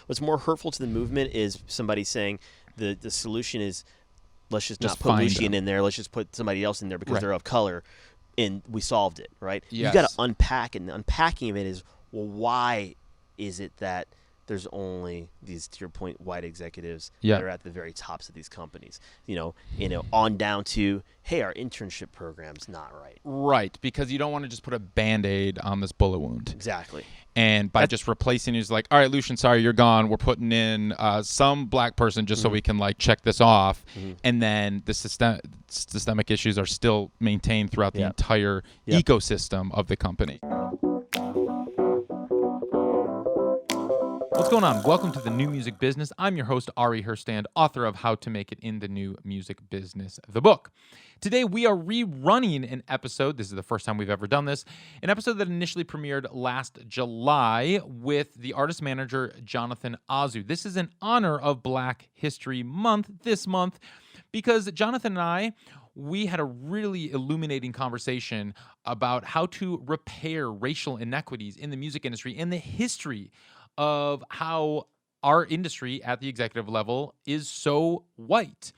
What's more hurtful to the movement is somebody saying the solution is let's just not put Lucian in there. Let's just put somebody else in there because they're of color, and we solved it, right? Yes. You got to unpack, and the unpacking of it is, well, why is it that there's only these, to your point, white executives that are at the very tops of these companies? On down to, hey, our internship program's not right. Right, because you don't want to just put a Band-Aid on this bullet wound. Exactly. And by just replacing, it's like, all right, Lucian, sorry, you're gone. We're putting in some black person just so we can check this off. And then the systemic issues are still maintained throughout the entire ecosystem of the company. What's going on? Welcome to the New Music Business. I'm your host, Ari Herstand, author of How to Make It in the New Music Business, the book. Today, we are rerunning an episode. This is the first time we've ever done this. An episode that initially premiered last July with the artist manager, Jonathan Azu. This is in honor of Black History Month this month because Jonathan and I, we had a really illuminating conversation about how to repair racial inequities in the music industry and the history of how our industry at the executive level is so white.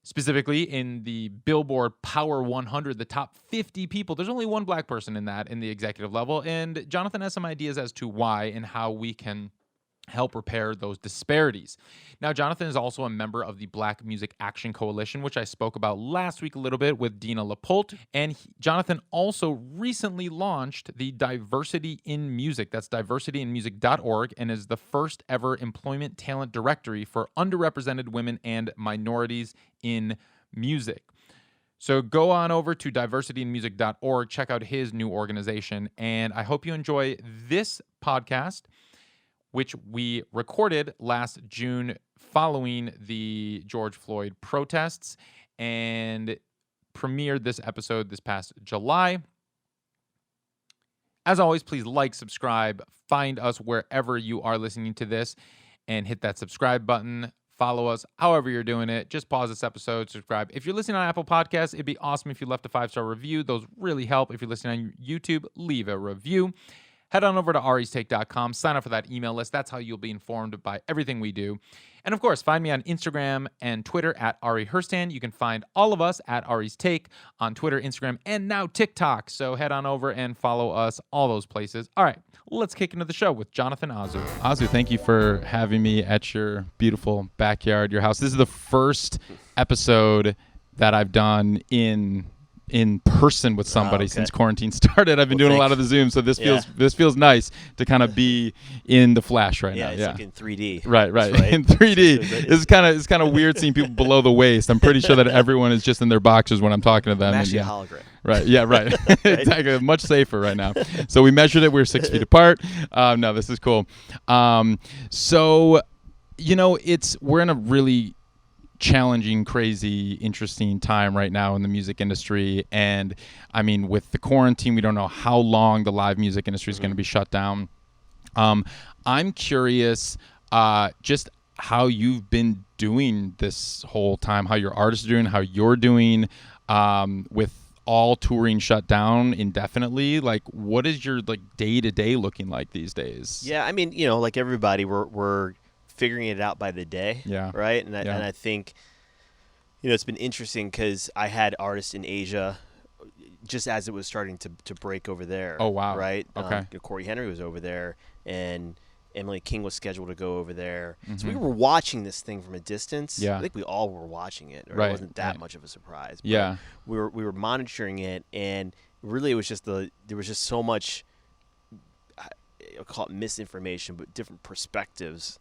Specifically in the Billboard Power 100, the top 50 people, there's only one black person in the executive level. And Jonathan has some ideas as to why and how we can help repair those disparities. Now, Jonathan is also a member of the Black Music Action Coalition, which I spoke about last week a little bit with Dina LaPolt. And Jonathan also recently launched the Diversity in Music. That's diversityinmusic.org, and is the first ever employment talent directory for underrepresented women and minorities in music. So go on over to diversityinmusic.org, check out his new organization, and I hope you enjoy this podcast, which we recorded last June following the George Floyd protests and premiered this episode this past July. As always, please like, subscribe, find us wherever you are listening to this, and hit that subscribe button. Follow us however you're doing it. Just pause this episode, subscribe. If you're listening on Apple Podcasts, it'd be awesome if you left a 5-star review. Those really help. If you're listening on YouTube, leave a review. Head on over to aristake.com, sign up for that email list. That's how you'll be informed by everything we do. And of course, find me on Instagram and Twitter at Ari Herstand. You can find all of us at Ari's Take on Twitter, Instagram, and now TikTok. So head on over and follow us, all those places. All right, let's kick into the show with Jonathan Azu. Azu, thank you for having me at your beautiful backyard, your house. This is the first episode that I've done in person with somebody since quarantine started. I've been doing a lot of the Zoom, so this feels nice to kind of be in the flash right now. It's like in 3D. Right. In 3D. It's kind of weird seeing people below the waist. I'm pretty sure that everyone is just in their boxes when I'm talking to them. I'm actually a hologram. Right. Yeah. Right. Exactly. Much safer right now. So we measured it. We're 6 feet apart. No, this is cool. So we're in a really challenging, crazy, interesting time right now in the music industry. And I mean, with the quarantine, we don't know how long the live music industry is going to be shut down. I'm curious just how you've been doing this whole time, how your artists are doing, how you're doing with all touring shut down indefinitely. Like, what is your day-to-day looking like these days? Yeah, I mean, like everybody, we're figuring it out by the day, right? And I think, it's been interesting because I had artists in Asia just as it was starting to break over there. Oh, wow. Right? Okay. Corey Henry was over there, and Emily King was scheduled to go over there. Mm-hmm. So we were watching this thing from a distance. Yeah. I think we all were watching it. Right. It wasn't that much of a surprise. But yeah. We were monitoring it, and really it was just there was just so much, I'll call it misinformation, but different perspectives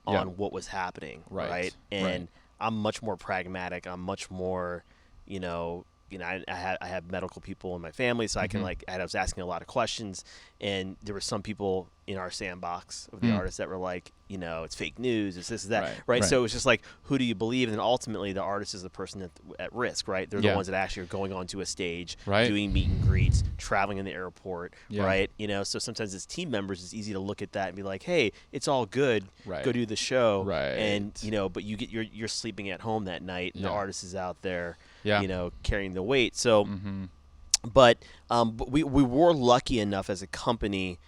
on what was happening, right? And I'm much more pragmatic. I'm much more, I have medical people in my family, so I can I was asking a lot of questions, and there were some people in our sandbox of the artists that were like, it's fake news, it's this, that, right? So it was just like, who do you believe? And then ultimately, the artist is the person at risk, right? They're the ones that actually are going onto a stage, doing meet and greets, traveling in the airport, right? So sometimes as team members, it's easy to look at that and be like, hey, it's all good, go do the show, and but you're sleeping at home that night, and the artist is out there, carrying the weight. So, but we were lucky enough as a company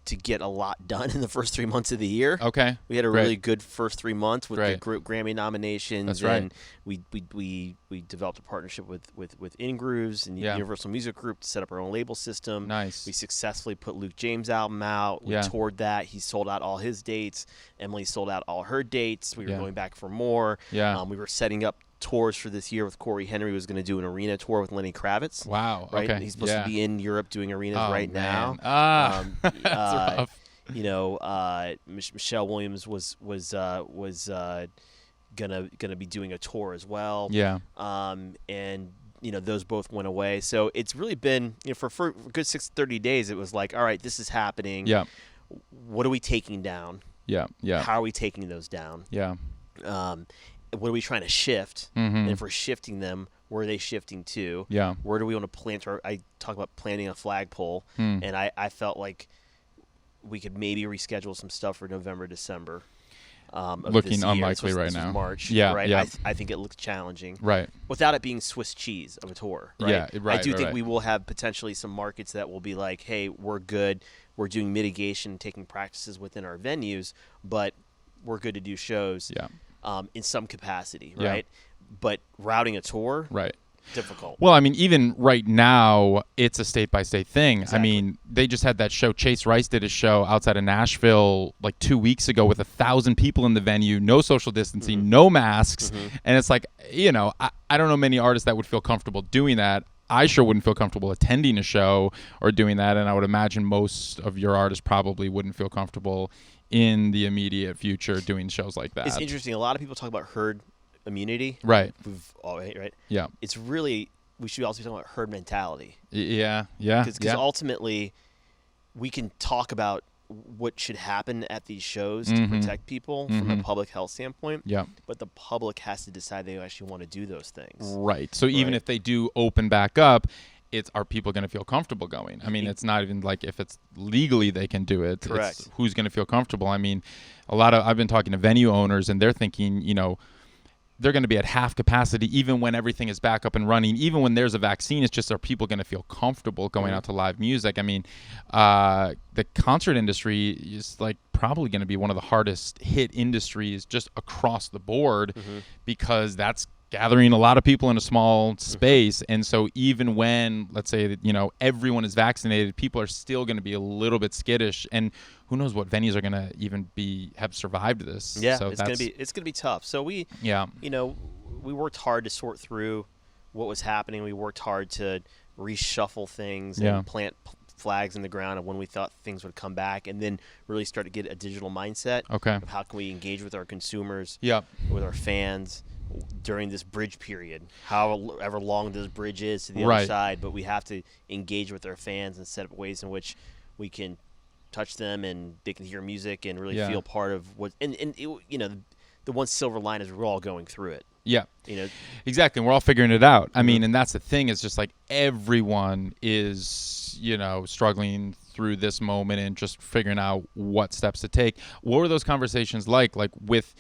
to get a lot done in the first 3 months of the year. Okay. We had a really good first 3 months with the Grammy nominations. That's right. And we developed a partnership with InGrooves and Universal Music Group to set up our own label system. Nice. We successfully put Luke James' album out. We toured that. He sold out all his dates. Emily sold out all her dates. We were going back for more. Yeah. We were setting up tours for this year with Corey Henry. Was going to do an arena tour with Lenny Kravitz. Wow. Right. Okay. He's supposed to be in Europe doing arenas now. That's rough. Michelle Williams was gonna be doing a tour as well. Yeah. And those both went away. So it's really been for a good 30 days. It was like, all right, this is happening. Yeah. What are we taking down? Yeah. Yeah. How are we taking those down? Yeah. What are we trying to shift? Mm-hmm. And if we're shifting them, where are they shifting to? Yeah. Where do we want to plant? I talk about planting a flagpole, and I felt like we could maybe reschedule some stuff for November, December. Looking unlikely right now. March. Yeah. Right. Yeah. I think it looks challenging. Right. Without it being Swiss cheese of a tour. Right? Yeah. Right. I do think we will have potentially some markets that will be like, hey, we're good. We're doing mitigation, taking practices within our venues, but we're good to do shows. Yeah. In some capacity, right? But routing a tour, difficult. Well, I mean, even right now, it's a state-by-state thing. Exactly. I mean, they just had that show. Chase Rice did a show outside of Nashville like 2 weeks ago with 1,000 people in the venue, no social distancing, no masks. And it's like, I don't know many artists that would feel comfortable doing that. I sure wouldn't feel comfortable attending a show or doing that, and I would imagine most of your artists probably wouldn't feel comfortable in the immediate future doing shows like that. It's interesting. A lot of people talk about herd immunity. Right. Right. Yeah. It's really, we should also be talking about herd mentality. Yeah. Because ultimately, we can talk about what should happen at these shows to protect people from a public health standpoint. Yeah. But the public has to decide they actually want to do those things. Right. So even if they do open back up, are people going to feel comfortable going? I mean, it's not even like if it's legally they can do it. Correct. It's who's going to feel comfortable. I mean, I've been talking to venue owners, and they're thinking, they're going to be at half capacity even when everything is back up and running. Even when there's a vaccine, it's just, are people going to feel comfortable going out to live music? I mean, the concert industry is like probably going to be one of the hardest hit industries just across the board because that's gathering a lot of people in a small space. And so even when, let's say that, everyone is vaccinated, people are still going to be a little bit skittish, and who knows what venues are going to even have survived this. Yeah. So it's going to be tough. So we worked hard to sort through what was happening. We worked hard to reshuffle things and plant flags in the ground of when we thought things would come back, and then really start to get a digital mindset of how can we engage with our consumers, with our fans, during this bridge period, however long this bridge is to the other side, but we have to engage with our fans and set up ways in which we can touch them and they can hear music and really feel part of what. And the one silver line is we're all going through it. Yeah, exactly. And we're all figuring it out. I mean, and that's the thing. It's just like everyone is, struggling through this moment and just figuring out what steps to take. What were those conversations like with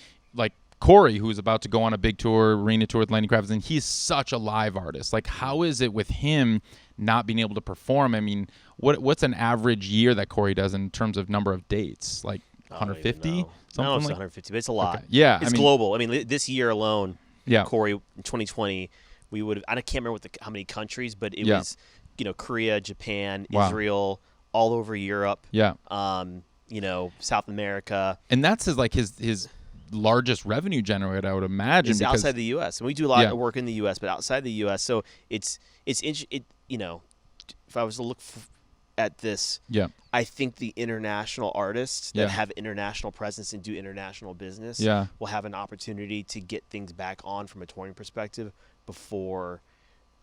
Corey, who's about to go on a big tour, arena tour with Lenny Kravitz, and he's such a live artist. Like, how is it with him not being able to perform? I mean, what's an average year that Corey does in terms of number of dates? Like 150? No, it's 150, but it's a lot. Okay. Yeah. It's global. I mean, this year alone, Yeah. Corey, in 2020, we would have, I can't remember how many countries, but it was, Korea, Japan, Israel, all over Europe. Yeah. South America. And that's his largest revenue generator, I would imagine. It's outside the U.S. And we do a lot of work in the U.S., but outside the U.S. So if I was to look at this, I think the international artists that have international presence and do international business will have an opportunity to get things back on from a touring perspective before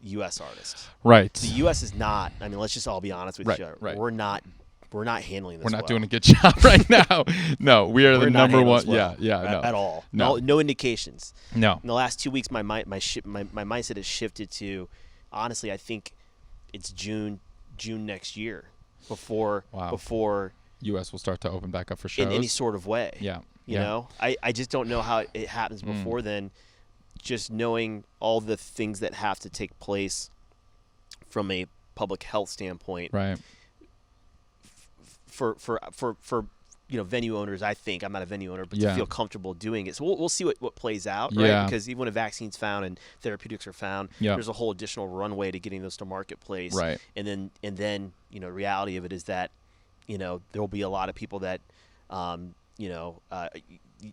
U.S. artists. Right. The U.S. is not. I mean, let's just all be honest with each other. Right. We're not handling this. We're not doing a good job right now. No, we're the number one. Well, no. At all. No indications. No. In the last 2 weeks, my mindset has shifted to, honestly, I think it's June next year before U.S. will start to open back up for shows in any sort of way. Yeah. You know, I just don't know how it happens before then. Just knowing all the things that have to take place from a public health standpoint. Right. for venue owners, I think, I'm not a venue owner, but to feel comfortable doing it. So we'll see what plays out, right? Because even when a vaccine's found and therapeutics are found, there's a whole additional runway to getting those to marketplace. Right. And then reality of it is that, there will be a lot of people that,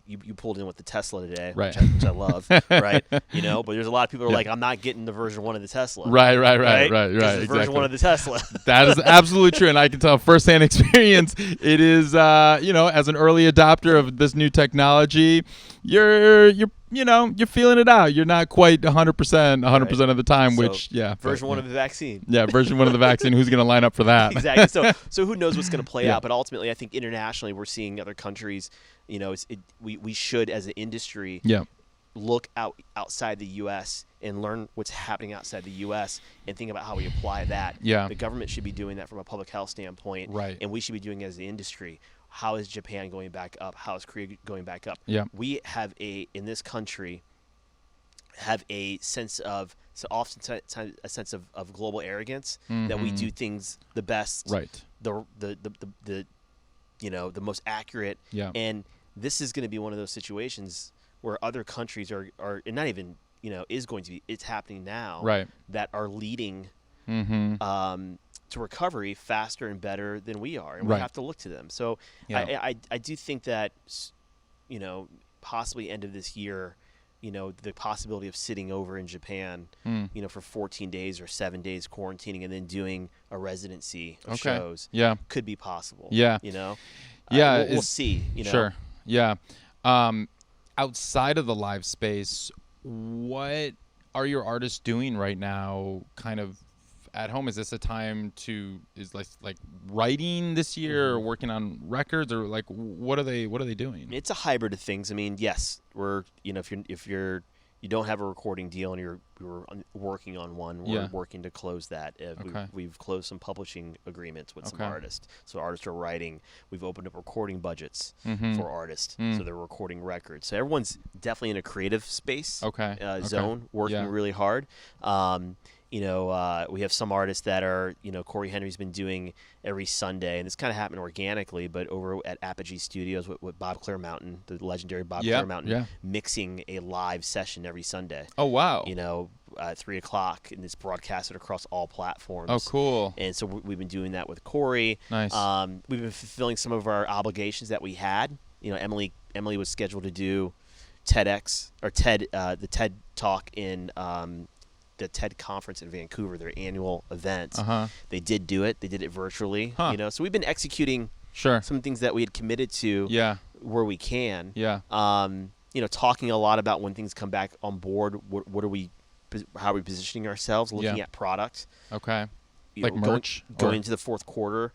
you pulled in with the Tesla today, right. which I love, right? But there's a lot of people who are like, I'm not getting the version 1 of the Tesla. Right. Exactly. Version 1 of the Tesla. That is absolutely true, and I can tell firsthand experience. It is, as an early adopter of this new technology, you're feeling it out. You're not quite 100% of the time, so, version 1 of the vaccine. Yeah, version 1 of the vaccine. Who's going to line up for that? Exactly. So who knows what's going to play out? But ultimately, I think internationally, we're seeing other countries. We should, as an industry, look outside the U.S. and learn what's happening outside the U.S. and think about how we apply that. Yeah. The government should be doing that from a public health standpoint, right? And we should be doing it as the industry. How is Japan going back up? How is Korea going back up? Yeah. We have in this country have a sense of a sense of global arrogance that we do things the best, right? The most accurate. Yeah. And this is going to be one of those situations where other countries are and not even is going to be, it's happening now, right? That are leading to recovery faster and better than we are, and we have to look to them. So I do think that possibly end of this year, the possibility of sitting over in Japan, for 14 days or 7 days quarantining and then doing a residency of shows, could be possible. We'll see. Sure. Yeah. Outside of the live space, what are your artists doing right now? Kind of at home, is this a time is like writing this year or working on records, or like what are they doing? It's a hybrid of things. I mean, yes, we're if you don't have a recording deal and you're working on one, we're working to close that. We've closed some publishing agreements with some artists. So artists are writing. We've opened up recording budgets for artists, so they're recording records. So everyone's definitely in a creative space zone, working really hard. We have some artists that are, Corey Henry's been doing every Sunday, and this kind of happened organically, but over at Apogee Studios with Bob Clearmountain, the legendary Bob Clearmountain, mixing a live session every Sunday. Oh, wow. 3 o'clock, and it's broadcasted across all platforms. Oh, cool. And so we've been doing that with Corey. Nice. We've been fulfilling some of our obligations that we had. Emily was scheduled to do TEDx, or the TED Talk in the TED conference in Vancouver, their annual event. They did do it. They did it virtually. So we've been executing some things that we had committed to where we can. Talking a lot about when things come back on board, how are we positioning ourselves, looking at product. Okay. Like merch? Going into the fourth quarter.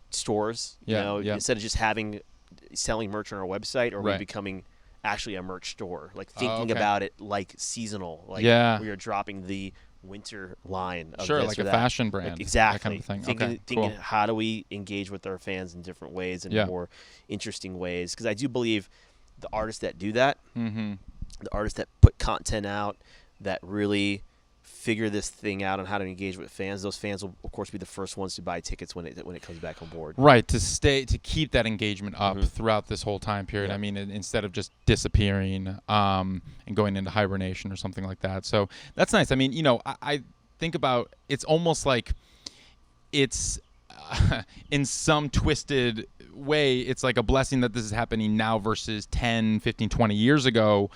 Stores. Yeah. Instead of just selling merch on our website, or we becoming actually a merch store, like thinking about it like seasonal, like we are dropping the winter line of this like or a that. fashion brand, like, exactly. That kind of thing. Thinking how do we engage with our fans in different ways and more interesting ways, because I do believe the artists that do that, the artists that put content out, that really figure this thing out on how to engage with fans, those fans will of course be the first ones to buy tickets when it comes back on board. Right, to keep that engagement up throughout this whole time period. I mean, instead of just disappearing and going into hibernation or something like that. So that's nice. I mean, I think about, it's almost like it's in some twisted way, it's like a blessing that this is happening now versus 10, 15, 20 years ago,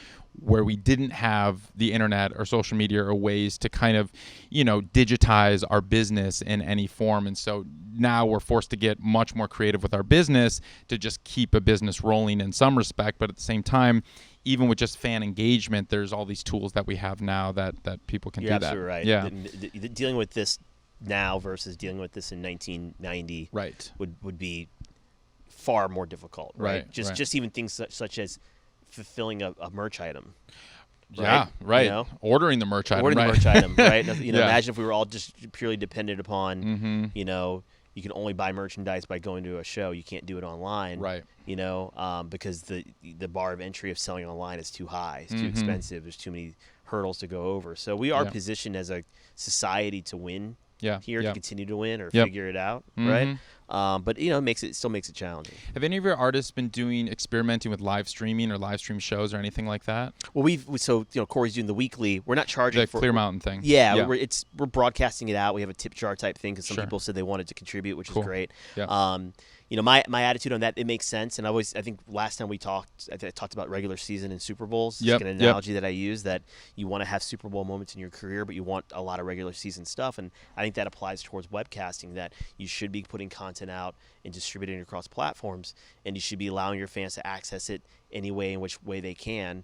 where we didn't have the internet or social media or ways to kind of, digitize our business in any form. And so now we're forced to get much more creative with our business to just keep a business rolling in some respect. But at the same time, even with just fan engagement, there's all these tools that we have now that people can do that. You're absolutely right. Yeah. Dealing with this now versus dealing with this in 1990 would be far more difficult, right? Just even things such as fulfilling a merch item. Ordering the merch item. Right? Imagine if we were all just purely dependent upon, you can only buy merchandise by going to a show. You can't do it online, right? Because the bar of entry of selling online is too high. It's too expensive. There's too many hurdles to go over. So we are positioned as a society to win here to continue to win or figure it out, right? But it still makes it challenging. Have any of your artists been experimenting with live streaming or live stream shows or anything like that? Well, Corey's doing the weekly. We're not charging the Clear Mountain thing. Yeah, we're broadcasting it out. We have a tip jar type thing because some people said they wanted to contribute, which is great. Yeah. My attitude on that, it makes sense. And I think last time we talked, I talked about regular season and Super Bowls. It's an analogy that I use, that you want to have Super Bowl moments in your career, but you want a lot of regular season stuff. And I think that applies towards webcasting, that you should be putting content out and distributing it across platforms, and you should be allowing your fans to access it any way in which way they can.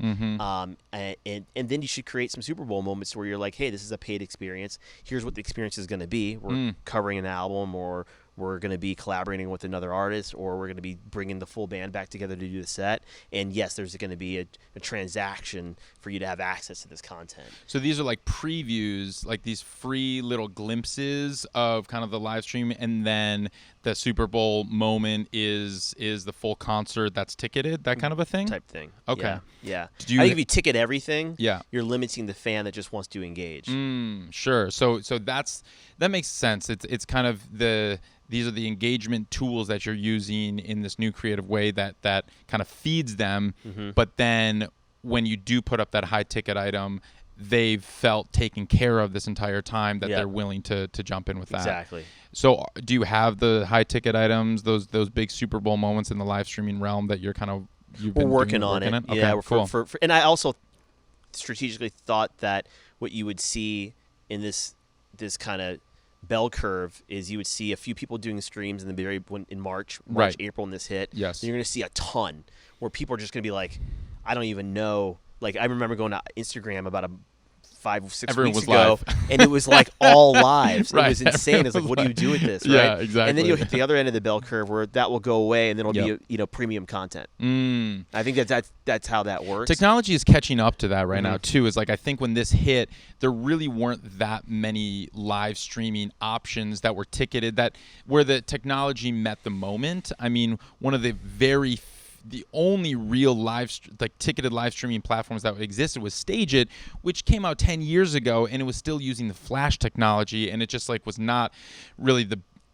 And then you should create some Super Bowl moments where you're like, hey, this is a paid experience. Here's what the experience is going to be. We're covering an album, or we're going to be collaborating with another artist, or we're going to be bringing the full band back together to do the set. And yes, there's going to be a transaction for you to have access to this content. So these are like previews, like these free little glimpses of kind of the live stream, and then the Super Bowl moment is the full concert that's ticketed, that kind of a thing? Type thing. Okay. Yeah. I think if you ticket everything, you're limiting the fan that just wants to engage. Sure. So that makes sense. It's kind of these are the engagement tools that you're using in this new creative way that kind of feeds them. But then when you do put up that high ticket item, they've felt taken care of this entire time, that they're willing to jump in with that. Exactly. So do you have the high ticket items, those big Super Bowl moments in the live streaming realm that you're kind of we're working on it? Okay, yeah, cool. And I also strategically thought that what you would see in this kind of bell curve is you would see a few people doing streams in March, April, when this hit. Yes. And you're going to see a ton where people are just going to be like, I don't even know. Like, I remember going to Instagram about 5-6 weeks ago, and it was like all lives. It was insane. It's like, what do you do with this? Right? Yeah, exactly. And then you'll hit the other end of the bell curve where that will go away, and then it'll be premium content. I think that's how that works. Technology is catching up to that right now too. Is like, I think when this hit, there really weren't that many live streaming options that were ticketed, that where the technology met the moment. I mean, one of the only real ticketed live streaming platforms that existed was StageIt, which came out 10 years ago, and it was still using the Flash technology, and it just was not really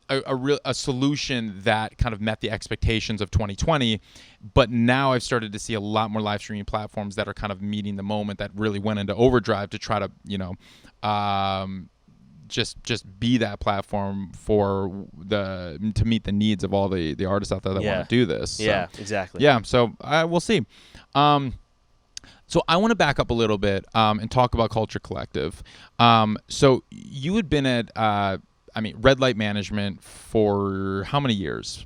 a solution that kind of met the expectations of 2020. But now I've started to see a lot more live streaming platforms that are kind of meeting the moment, that really went into overdrive to try to just be that platform to meet the needs of all the artists out there that want to do this. So, yeah, exactly. Yeah, so we'll see. So I want to back up a little bit and talk about Culture Collective. So you had been at Red Light Management for how many years?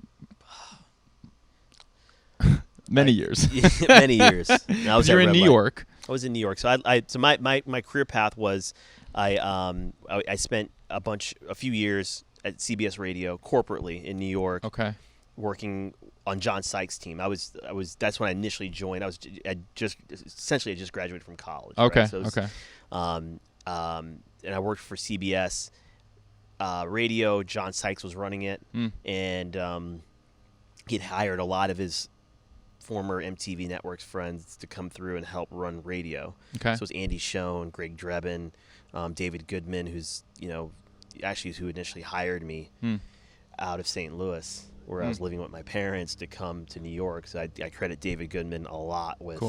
Many years. Many years. I was You're in New York. I was in New York. So my career path was I spent a few years at CBS Radio corporately in New York. Okay. Working on John Sykes' team. That's when I initially joined. I just graduated from college. Okay. Right? So and I worked for CBS Radio. John Sykes was running it, and he'd hired a lot of his former MTV Networks friends to come through and help run radio. Okay. So it was Andy Schoen, Greg Drebin, David Goodman, who's who initially hired me out of St. Louis, where I was living with my parents, to come to New York. So I credit David Goodman a lot with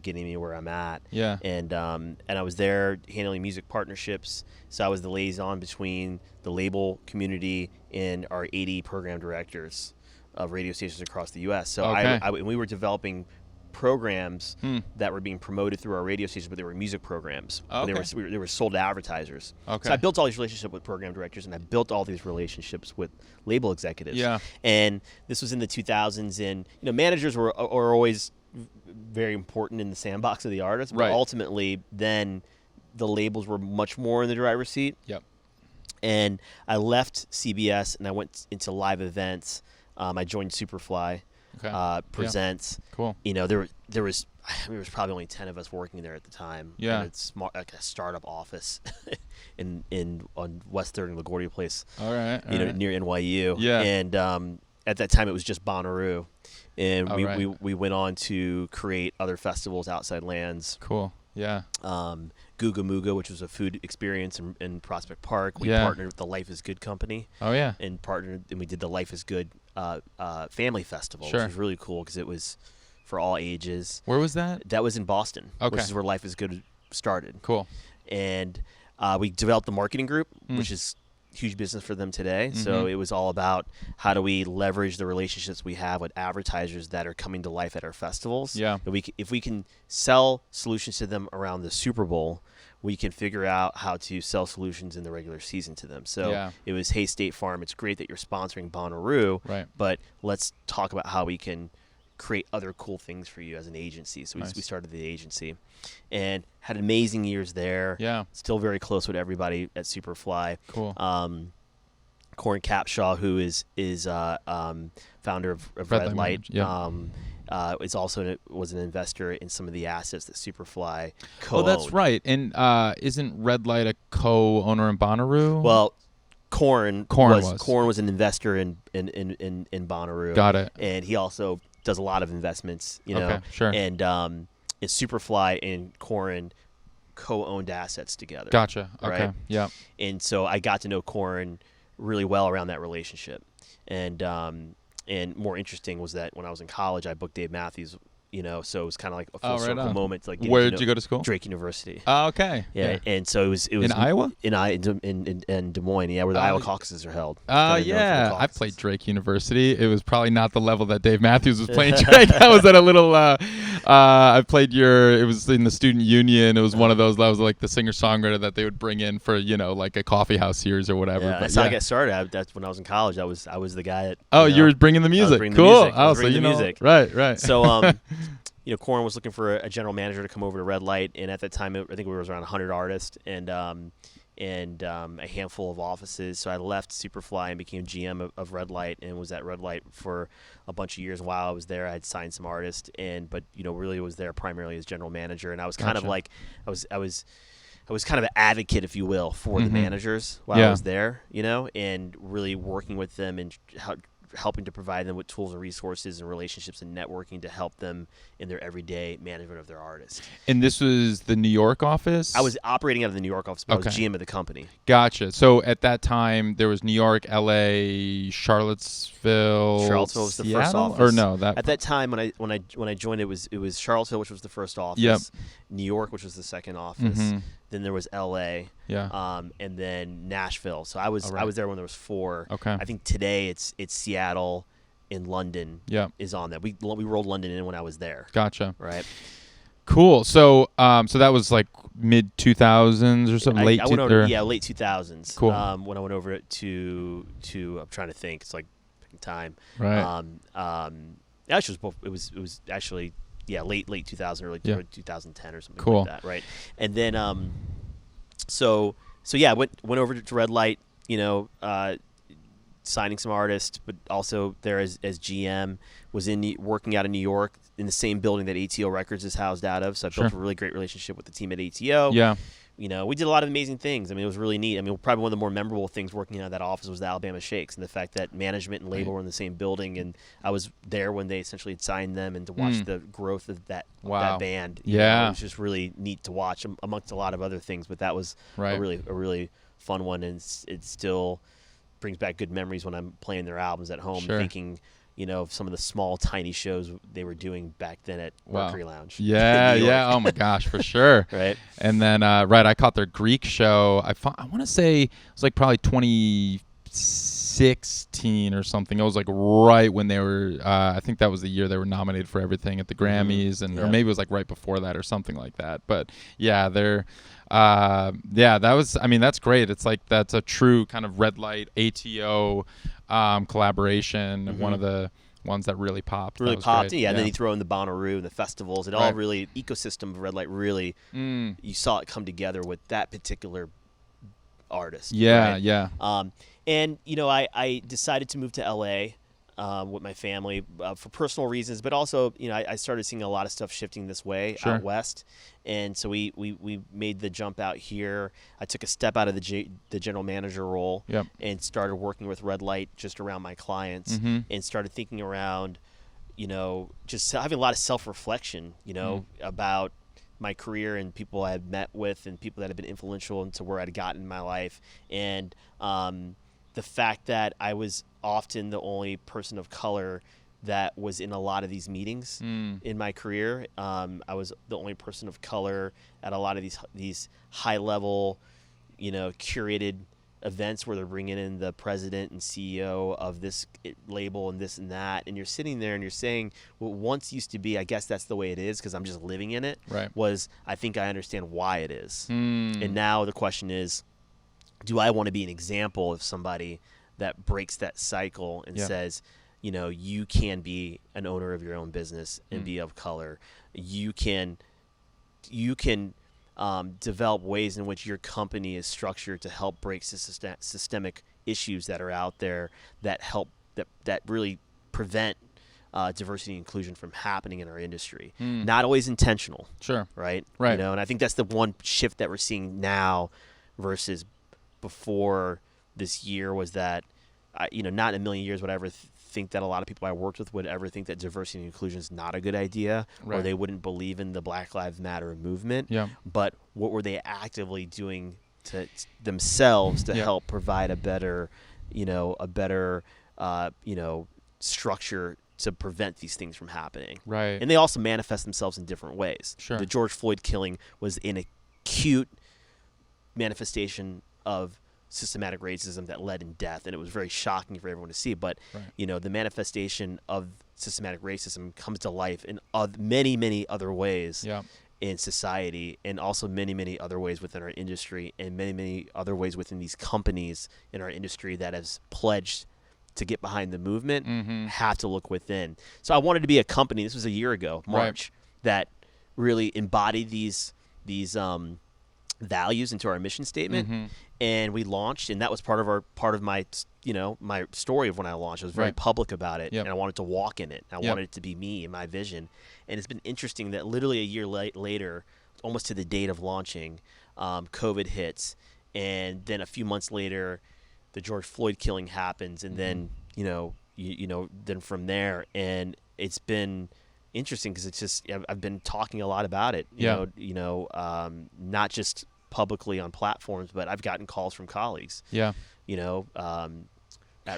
getting me where I'm at. Yeah. And I was there handling music partnerships. So I was the liaison between the label community and our 80 program directors of radio stations across the U.S. So we were developing programs that were being promoted through our radio stations, but they were music programs. Okay. They were sold to advertisers. Okay. So I built all these relationships with program directors, and I built all these relationships with label executives. Yeah. And this was in the 2000s, and managers were always very important in the sandbox of the artist, but ultimately then the labels were much more in the driver's seat. Yep. And I left CBS and I went into live events. I joined Superfly Presents. Yeah. Cool. There was probably only 10 of us working there at the time. Yeah. And it's like a startup office on West 3rd and LaGuardia Place. All right. Near NYU. Yeah. And at that time it was just Bonnaroo. And we went on to create other festivals, Outside Lands. Cool. Yeah. Googa Mooga, which was a food experience in Prospect Park. We partnered with the Life is Good company. Oh yeah. And we did the Life is Good family festival, which was really cool because it was for all ages. Where was that? That was in Boston, okay. which is where Life is Good started. Cool. And we developed the marketing group, which is huge business for them today. So it was all about how do we leverage the relationships we have with advertisers that are coming to life at our festivals. Yeah. If we can sell solutions to them around the Super Bowl, we can figure out how to sell solutions in the regular season to them. So it was, hey, State Farm, it's great that you're sponsoring Bonnaroo, but let's talk about how we can create other cool things for you as an agency. So we started the agency and had amazing years there. Yeah. Still very close with everybody at Superfly. Cool. Corin Capshaw, who is founder of Red Light, is also was an investor in some of the assets that Superfly co-owned. Oh, that's right. And isn't Red Light a co-owner in Bonnaroo? Well, Corin was an investor in Bonnaroo. Got it. And he also does a lot of investments, you know. Okay, sure. And Superfly and Corin co-owned assets together. Gotcha. Okay. Right? Yeah. And so I got to know Corin really well around that relationship. And more interesting was that when I was in college, I booked Dave Matthews, you know, so it was kind of like a full circle moment. To, like, where did you go to school? Drake University. Oh, okay. Yeah. And so it was in Iowa? In Des Moines, where the Iowa caucuses are held. Oh, yeah. I played Drake University. It was probably not the level that Dave Matthews was playing Drake. I was at a little I played it was in the student union. It was one of those that was like the singer-songwriter that they would bring in for, you know, like a coffee house series or whatever. Yeah, that's how I got started. That's when I was in college. I was the guy that you were bringing the music. Cool. So you know, music. Right. So you know, Corin was looking for a general manager to come over to Red Light, and at that time, I think we was around 100 artists and a handful of offices. So I left Superfly and became GM of Red Light, and was at Red Light for a bunch of years. And while I was there, I had signed some artists, but you know, really was there primarily as general manager. And I was kind of like, I was kind of an advocate, if you will, for the managers while I was there, you know, and really working with them and helping to provide them with tools and resources and relationships and networking to help them in their everyday management of their artists. And this was the New York office? I was operating out of the New York office, but I was GM of the company. Gotcha. So at that time, there was New York, L.A., Charlottesville, was the first office. Or no, at that time when I joined, it was Charlottesville, which was the first office. Yep. New York, which was the second office. Then there was L.A. Yeah. And then Nashville. So I was there when there was 4. Okay. I think today it's Seattle and London. Is on that. We rolled London in when I was there. Gotcha. Right. Cool. So so that was like mid 2000s or something. late 2000s. Cool. When I went over to I'm trying to think. It's like time. Right. Actually, it was actually. Yeah, late 2000, early 2010 or something like that, right? And then, so yeah, went over to Red Light, you know, signing some artists, but also there as GM, was working out of New York in the same building that ATO Records is housed out of. So I built a really great relationship with the team at ATO. Yeah. You know, we did a lot of amazing things. I mean, it was really neat. I mean, probably one of the more memorable things working out of that office was the Alabama Shakes, and the fact that management and label were in the same building, and I was there when they essentially had signed them, and to watch the growth of that band. You know, it was just really neat to watch, amongst a lot of other things. But that was a really fun one, and it still brings back good memories when I'm playing their albums at home, thinking, you know, of some of the small, tiny shows they were doing back then at Mercury Lounge. Yeah. Oh my gosh, for sure. Right. And then, I caught their Greek show. I want to say it was like probably 2016 or something. It was like right when they were. I think that was the year they were nominated for everything at the Grammys, or maybe it was like right before that or something like that. But yeah, they're. That was. I mean, that's great. It's like that's a true kind of Red Light ATO. Collaboration, one of the ones that really popped. And then you throw in the Bonnaroo and the festivals. It all really, ecosystem of Red Light really, you saw it come together with that particular artist. Yeah. And, you know, I decided to move to L.A. With my family for personal reasons, but also, you know, I started seeing a lot of stuff shifting this way out west, and so we made the jump out here. I took a step out of the general manager role and started working with Red Light just around my clients, and started thinking around, you know, just having a lot of self-reflection, you know, about my career and people I had met with and people that have been influential into where I'd gotten in my life. And the fact that I was often the only person of color that was in a lot of these meetings in my career. I was the only person of color at a lot of these high level, curated events where they're bringing in the president and CEO of this label and this and that, and you're sitting there and you're saying what once used to be, I guess that's the way it is because I'm just living in it, right. was I think I understand why it is. And now the question is, do I want to be an example of somebody that breaks that cycle and says, you can be an owner of your own business and be of color. You can develop ways in which your company is structured to help break systemic issues that are out there that help that really prevent diversity and inclusion from happening in our industry. Not always intentional. Sure. Right. Right. And I think that's the one shift that we're seeing now versus before this year was that, not in a million years would I ever think that a lot of people I worked with would ever think that diversity and inclusion is not a good idea, or they wouldn't believe in the Black Lives Matter movement. Yeah. But what were they actively doing to themselves to help provide a better structure to prevent these things from happening? Right. And they also manifest themselves in different ways. Sure. The George Floyd killing was an acute manifestation of systematic racism that led in death, and it was very shocking for everyone to see. But the manifestation of systematic racism comes to life in many, many other ways in society, and also many, many other ways within our industry, and many, many other ways within these companies in our industry that has pledged to get behind the movement. Have to look within. So I wanted to be a company. This was a year ago, March, that really embodied these values into our mission statement. And we launched, and that was part of my my story of when I launched. I was very public about it, and I wanted to walk in it. I wanted it to be me and my vision. And it's been interesting that literally a year later, almost to the date of launching, COVID hits, and then a few months later, the George Floyd killing happens, and then then from there, and it's been interesting because it's just I've been talking a lot about it. Not just publicly on platforms, but I've gotten calls from colleagues. At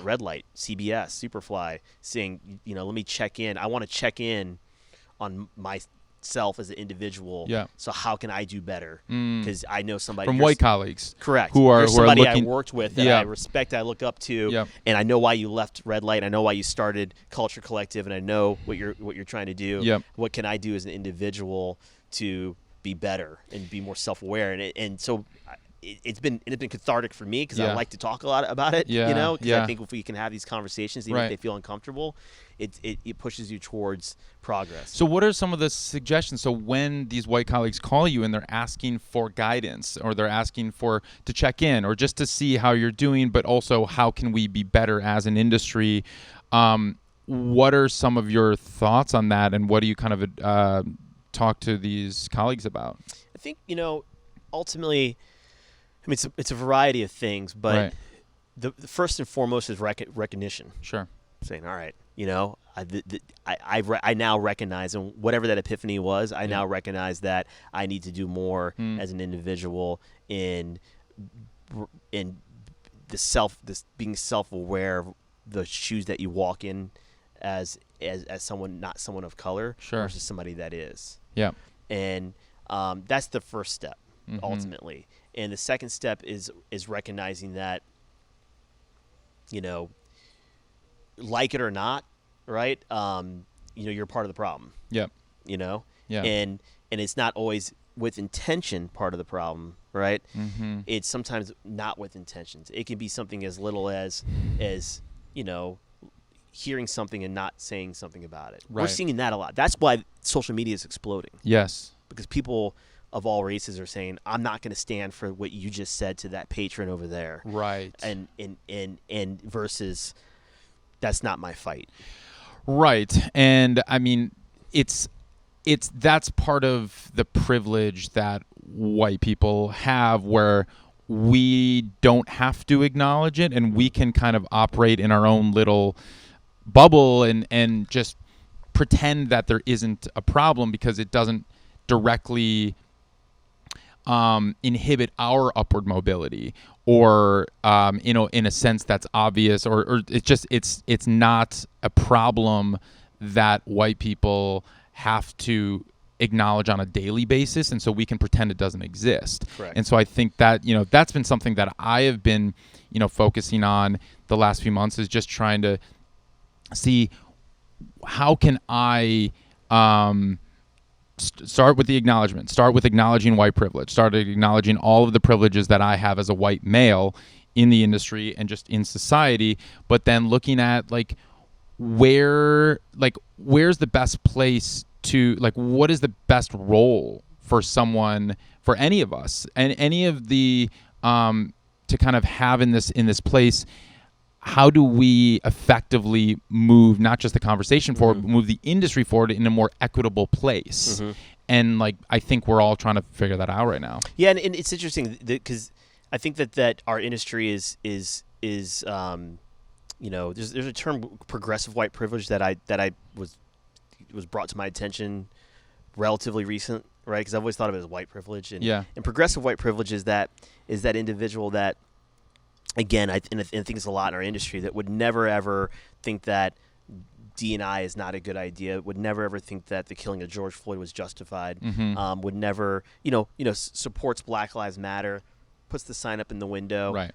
Red Light, CBS, Superfly, saying, let me check in. I want to check in on myself as an individual. So how can I do better? Because I know somebody from white colleagues, correct, who are somebody looking, I worked with that I respect, I look up to, and I know why you left Red Light. I know why you started Culture Collective, and I know what you're trying to do. What can I do as an individual to be better and be more self-aware? And so it's been cathartic for me because I like to talk a lot about it. Because I think if we can have these conversations, even if they feel uncomfortable, it pushes you towards progress. So what are some of the suggestions? So when these white colleagues call you and they're asking for guidance, or they're asking to check in, or just to see how you're doing, but also how can we be better as an industry, what are some of your thoughts on that, and what do you kind of talk to these colleagues about? I think, ultimately, I mean, it's a variety of things, but the first and foremost is recognition. Sure. Saying, all right, I now recognize, and whatever that epiphany was, I now recognize that I need to do more as an individual in being self-aware of the shoes that you walk in as someone, not someone of color, versus somebody that is. And that's the first step, ultimately. And the second step is recognizing that, like it or not, right? You're part of the problem. And it's not always with intention part of the problem, right? It's sometimes not with intentions. It can be something as little as hearing something and not saying something about it. We're seeing that a lot. That's why social media is exploding. Yes. Because people of all races are saying, I'm not going to stand for what you just said to that patron over there. Right. And versus, that's not my fight. Right. And I mean, that's part of the privilege that white people have, where we don't have to acknowledge it, and we can kind of operate in our own little bubble and just pretend that there isn't a problem, because it doesn't directly inhibit our upward mobility, or in a sense that's obvious, or it's not a problem that white people have to acknowledge on a daily basis, and so we can pretend it doesn't exist. Correct. And so I think that that's been something that I have been focusing on the last few months, is just trying to see how can I start with the acknowledgement, start with acknowledging white privilege, start acknowledging all of the privileges that I have as a white male in the industry and just in society, but then looking at where's the best place to, what is the best role for someone, for any of us, and any of the to kind of have in this place. How do we effectively move not just the conversation forward, but move the industry forward in a more equitable place? And I think we're all trying to figure that out right now. Yeah, and it's interesting because I think that our industry is there's a term, progressive white privilege, that I was brought to my attention relatively recent, right? Because I've always thought of it as white privilege, and progressive white privilege is that individual that, again, I think it's a lot in our industry, that would never ever think that D&I is not a good idea, would never ever think that the killing of George Floyd was justified, would never, supports Black Lives Matter, puts the sign up in the window, right.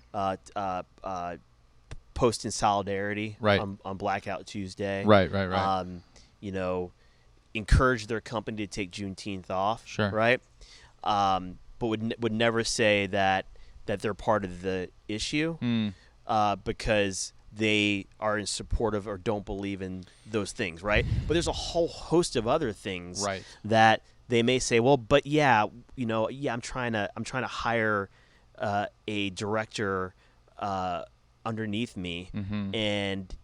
Post in solidarity, right. on Blackout Tuesday, right. Encourage their company to take Juneteenth off, sure, right, but would never say that they're part of the issue, because they are in support of or don't believe in those things, right? But there's a whole host of other things, right, that they may say, well, but I'm trying to hire a director underneath me, and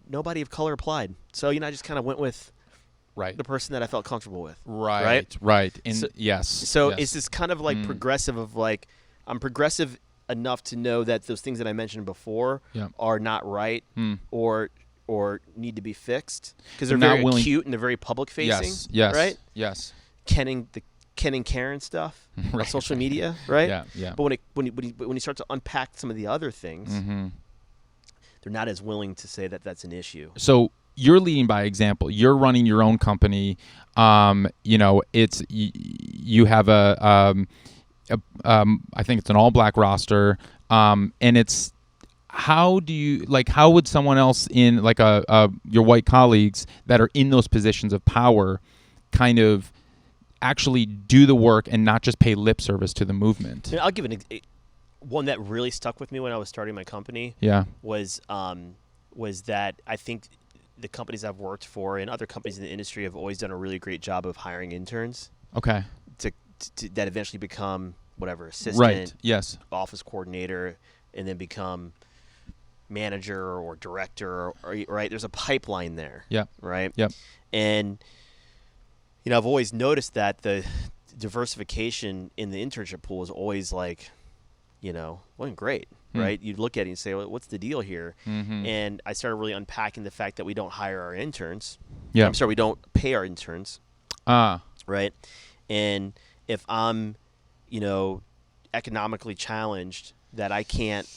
nobody of color applied, so I just kind of went with the person that I felt comfortable with, right. And so, yes, it's this kind of progressive of I'm progressive enough to know that those things that I mentioned before are not right, or need to be fixed, because they're very acute and they're very public facing. Yes. Right. Yes. Ken and Karen stuff on social media. Right. Yeah. But when you start to unpack some of the other things, they're not as willing to say that that's an issue. So you're leading by example. You're running your own company. It's you have I think it's an all-black roster, and it's how would someone else in your white colleagues that are in those positions of power kind of actually do the work and not just pay lip service to the movement? I'll give one that really stuck with me when I was starting my company. Was that I think the companies I've worked for and other companies in the industry have always done a really great job of hiring interns. Okay. That eventually become whatever, assistant, right. Yes, office coordinator, and then become manager or director, right? There's a pipeline there. Yeah. Right. Yep. And I've always noticed that the diversification in the internship pool is always wasn't great, right? You'd look at it and say, well, what's the deal here? And I started really unpacking the fact that we don't hire our interns. Yeah. I'm sorry, we don't pay our interns. Right. And if I'm, economically challenged, that I can't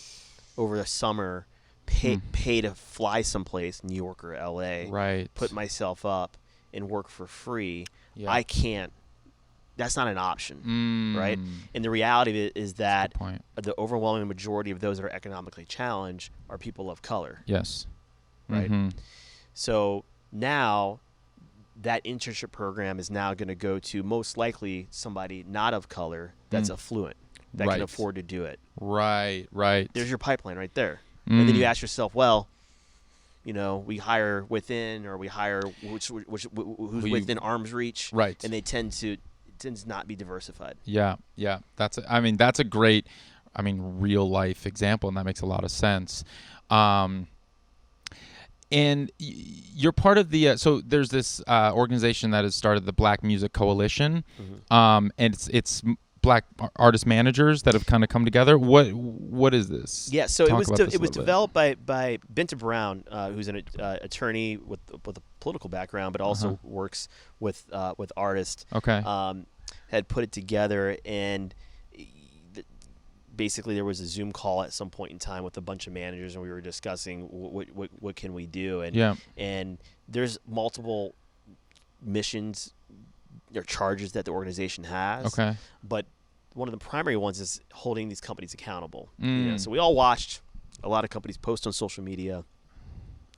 over the summer pay to fly someplace, New York or LA, right, put myself up and work for free, yeah. I can't. That's not an option, right? And the reality of it is that the overwhelming majority of those that are economically challenged are people of color. Yes. Right? So now that internship program is now going to go to most likely somebody not of color that's affluent, that can afford to do it. Right. There's your pipeline right there. And then you ask yourself, well, we hire within, or we hire who's within arm's reach, right? And they tend to not be diversified. Yeah. That's a great, real life example, and that makes a lot of sense. And you're part of the so there's this organization that has started, the Black Music Coalition, and it's Black artist managers that have kind of come together. What is this? Yeah, so it was developed by Binta Brown, who's an attorney with a political background, but also works with artists. Okay. Had put it together, and basically there was a Zoom call at some point in time with a bunch of managers, and we were discussing what can we do, and there's multiple missions or charges that the organization has. Okay. But one of the primary ones is holding these companies accountable. So we all watched a lot of companies post on social media.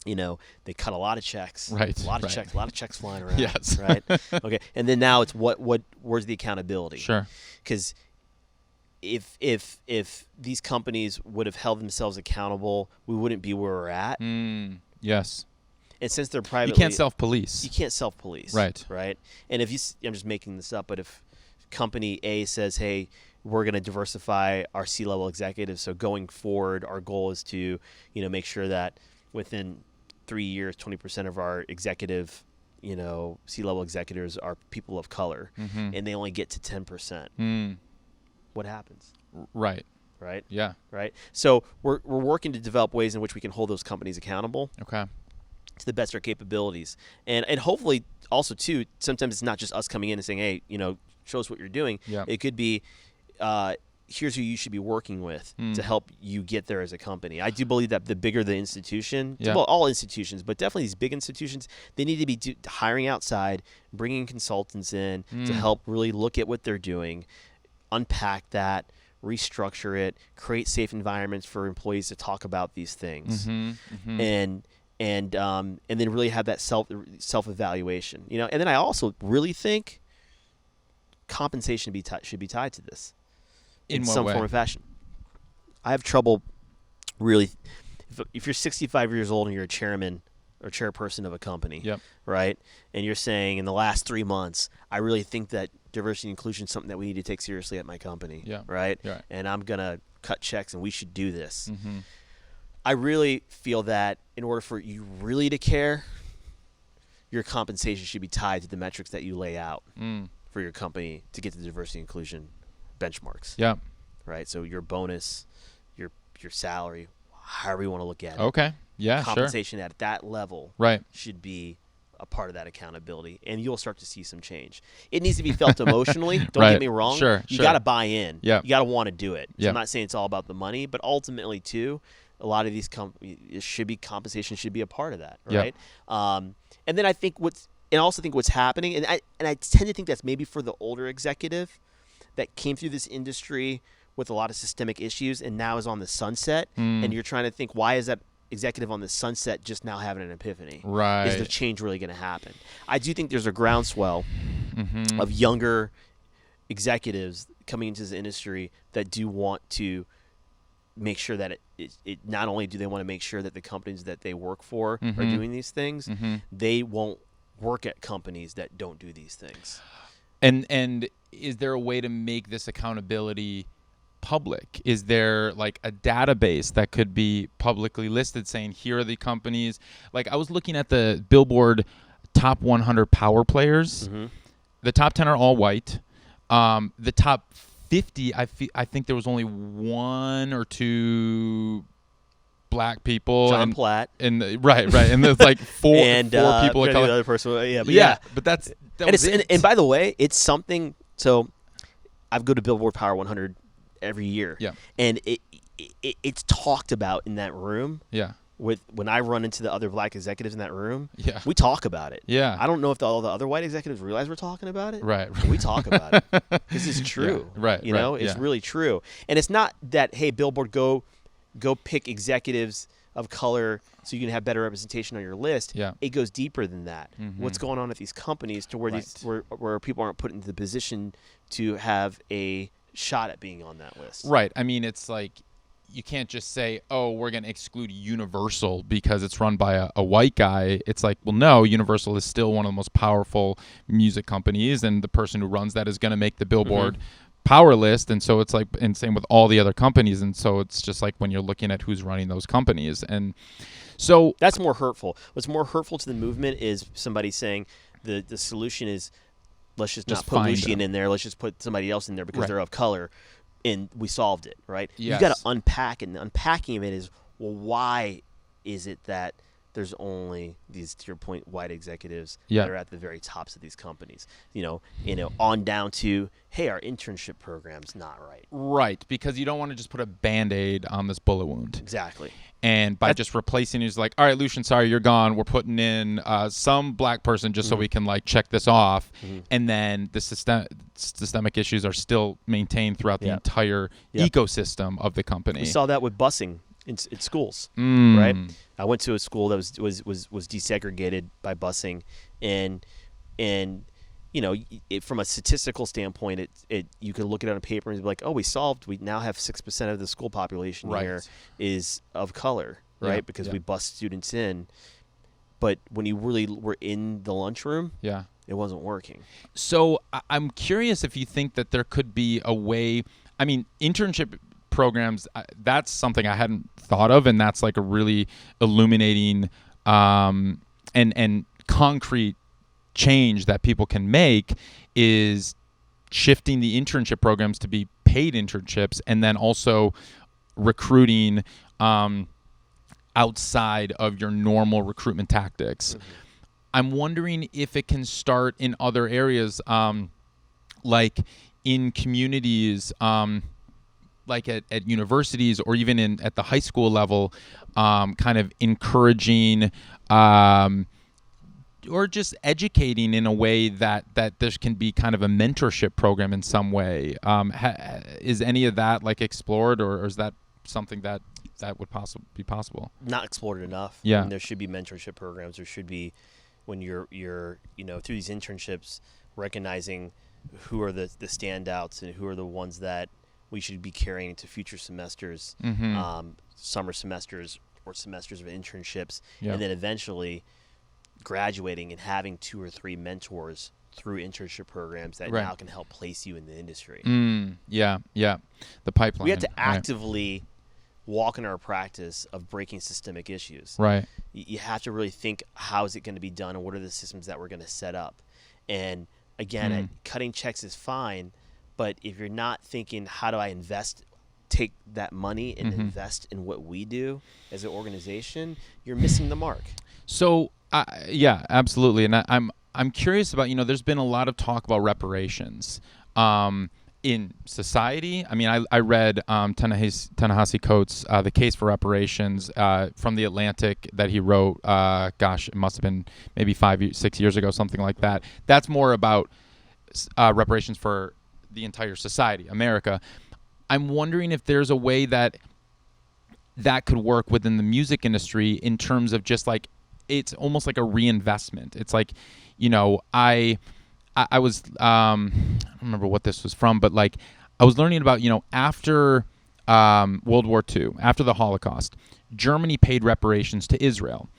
They cut a lot of checks. Right. A lot of checks flying around. Yes. Right. Okay. And then now it's where's the accountability? Sure. Because if these companies would have held themselves accountable, we wouldn't be where we're at. Yes. And since they're private, you can't self-police. You can't self-police. Right. Right. And if I'm just making this up, but if company A says, hey, we're going to diversify our C-level executives, so going forward, our goal is to, make sure that within 3 years, 20% of our executive, C-level executives are people of color, and they only get to 10%. What happens? Right. Right. Yeah. Right. So we're working to develop ways in which we can hold those companies accountable. Okay. To the best of our capabilities, and hopefully also too. Sometimes it's not just us coming in and saying, "Hey, show us what you're doing." Yeah. It could be, here's who you should be working with to help you get there as a company. I do believe that the bigger the institution, well, all institutions, but definitely these big institutions, they need to be hiring outside, bringing consultants in to help really look at what they're doing, unpack that, restructure it, create safe environments for employees to talk about these things, and then really have that self-evaluation, And then I also really think compensation should be tied to this in some form or fashion. I have trouble really if you're 65 years old and you're a chairman or chairperson of a company, right? And you're saying in the last 3 months, I really think that diversity and inclusion is something that we need to take seriously at my company, right? And I'm gonna cut checks and we should do this. I really feel that in order for you really to care, your compensation should be tied to the metrics that you lay out for your company to get the diversity and inclusion benchmarks. Yeah. Right. So your bonus, your salary, however you want to look at it. Okay. Yeah. Compensation at that level should be a part of that accountability, and you'll start to see some change. It needs to be felt emotionally. Don't get me wrong. You got to buy in. You got to want to do it. So I'm not saying it's all about the money, but ultimately too, a lot of these compensation should be a part of that, right? And then I think what's happening, and I tend to think that's maybe for the older executive that came through this industry with a lot of systemic issues and now is on the sunset, and you're trying to think, why is that executive on the sunset just now having an epiphany? Right. Is the change really going to happen? I do think there's a groundswell of younger executives coming into this industry that do want to make sure that it not only do they want to make sure that the companies that they work for are doing these things, they won't work at companies that don't do these things. And is there a way to make this accountability public? Is there like a database that could be publicly listed saying here are the companies? Like I was looking at the Billboard top 100 power players. The top 10 are all white. The top 50, I think there was only one or two black people. John Platt. Right. And there's like four people of color. The other person, but and by the way, it's something. So I go to Billboard Power 100 every year. And it's talked about in that room. When I run into the other black executives in that room, we talk about it. I don't know if all the other white executives realize we're talking about it. Right. But we talk about it because it's true. It's really true. And it's not that, hey, Billboard, go pick executives of color so you can have better representation on your list. It goes deeper than that. What's going on at these companies to where where people aren't put into the position to have a shot at being on that list. Right. I mean, it's like you can't just say, oh, we're going to exclude Universal because it's run by a white guy. It's like, well, no, Universal is still one of the most powerful music companies, and the person who runs that is going to make the Billboard Power list. And so it's like, and same with all the other companies. And so it's just like when you're looking at who's running those companies. And so that's more hurtful. What's more hurtful to the movement is somebody saying the solution is let's just not put Lucian in there. Let's just put somebody else in there because they're of color, and we solved it, right? Yes. You got to unpack it, and the unpacking of it is, well, why is it that there's only these, to your point, white executives that are at the very tops of these companies? On down to, hey, our internship program's not right. Right, because you don't want to just put a Band-Aid on this bullet wound. Exactly. And by just replacing it, it's like, all right, Lucian, sorry, you're gone. We're putting in some black person just so we can check this off. And then the systemic issues are still maintained throughout the entire ecosystem of the company. We saw that with busing in schools, right? I went to a school that was desegregated by busing, and from a statistical standpoint, you can look at it on paper and be like, oh, we now have 6% of the school population here is of color, right? Because we bus students in. But when you really were in the lunchroom, it wasn't working. So I'm curious if you think that there could be a way. I mean, internship programs, that's something I hadn't thought of, and that's a really illuminating and concrete change that people can make, is shifting the internship programs to be paid internships, and then also recruiting outside of your normal recruitment tactics. I'm wondering if it can start in other areas, like in communities, like at universities, or even at the high school level, kind of encouraging or just educating in a way that there can be kind of a mentorship program in some way. Is any of that explored, or is that something that would be possible? Not explored enough. Yeah. I mean, there should be mentorship programs. There should be, when you're through these internships, recognizing who are the standouts and who are the ones that we should be carrying into future semesters, summer semesters or semesters of internships, and then eventually graduating and having 2 or 3 mentors through internship programs that now can help place you in the industry. The pipeline. We have to actively walk in our practice of breaking systemic issues. Right. You have to really think, how is it going to be done, and what are the systems that we're going to set up? And again, cutting checks is fine, but if you're not thinking, how do I take that money and invest in what we do as an organization, you're missing the mark. So, absolutely. And I'm curious about, there's been a lot of talk about reparations in society. I mean, I read Ta-Nehisi Coates' The Case for Reparations from The Atlantic that he wrote, it must have been maybe 6 years ago, something like that. That's more about reparations for the entire society, America. I'm wondering if there's a way that could work within the music industry in terms of just it's almost like a reinvestment. It's I was I don't remember what this was from, but I was learning about after World War II, after the Holocaust, Germany paid reparations to Israel,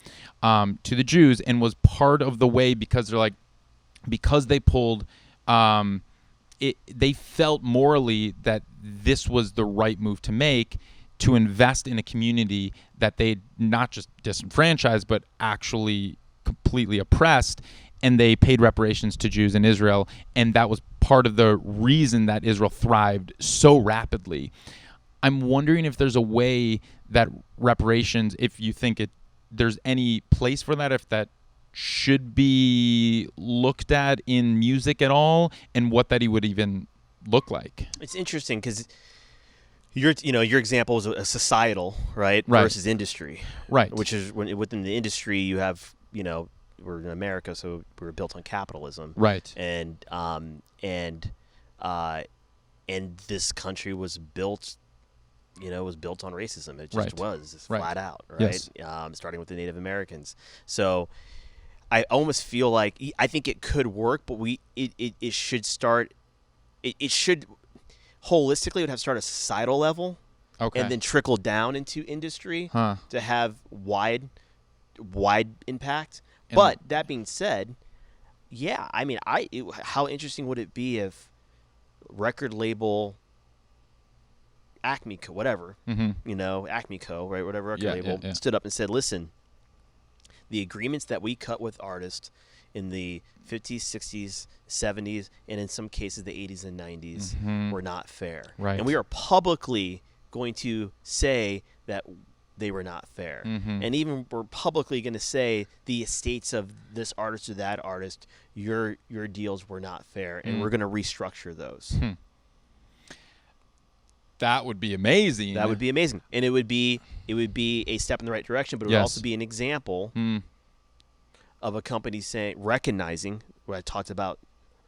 to the Jews, and was part of the way, because they're because they pulled they felt morally that this was the right move to make, to invest in a community that they'd not just disenfranchised, but actually completely oppressed. And they paid reparations to Jews in Israel. And that was part of the reason that Israel thrived so rapidly. I'm wondering if there's a way that reparations, if you think there's any place for that, if that should be looked at in music at all, and what that would even look like. It's interesting because your example is a societal, right, versus industry, right? Which is within the industry you have, we're in America, so we're built on capitalism, right? And this country was built, built on racism. It just was flat out, right? Yes. Starting with the Native Americans. So I almost feel I think it could work, but it should start. It should holistically would have to start at a societal level, and then trickle down into industry to have wide impact. But that being said, I mean, how interesting would it be if record label Acme Co, whatever, Acme Co, right, whatever record label stood up and said, listen, the agreements that we cut with artists in the 50s, 60s, 70s, and in some cases the 80s and 90s were not fair. Right. And we are publicly going to say that they were not fair. And even we're publicly going to say the estates of this artist or that artist, your deals were not fair, and we're going to restructure those. That would be amazing. That would be amazing. And it would be a step in the right direction, but it would also be an example of a company recognizing what I talked about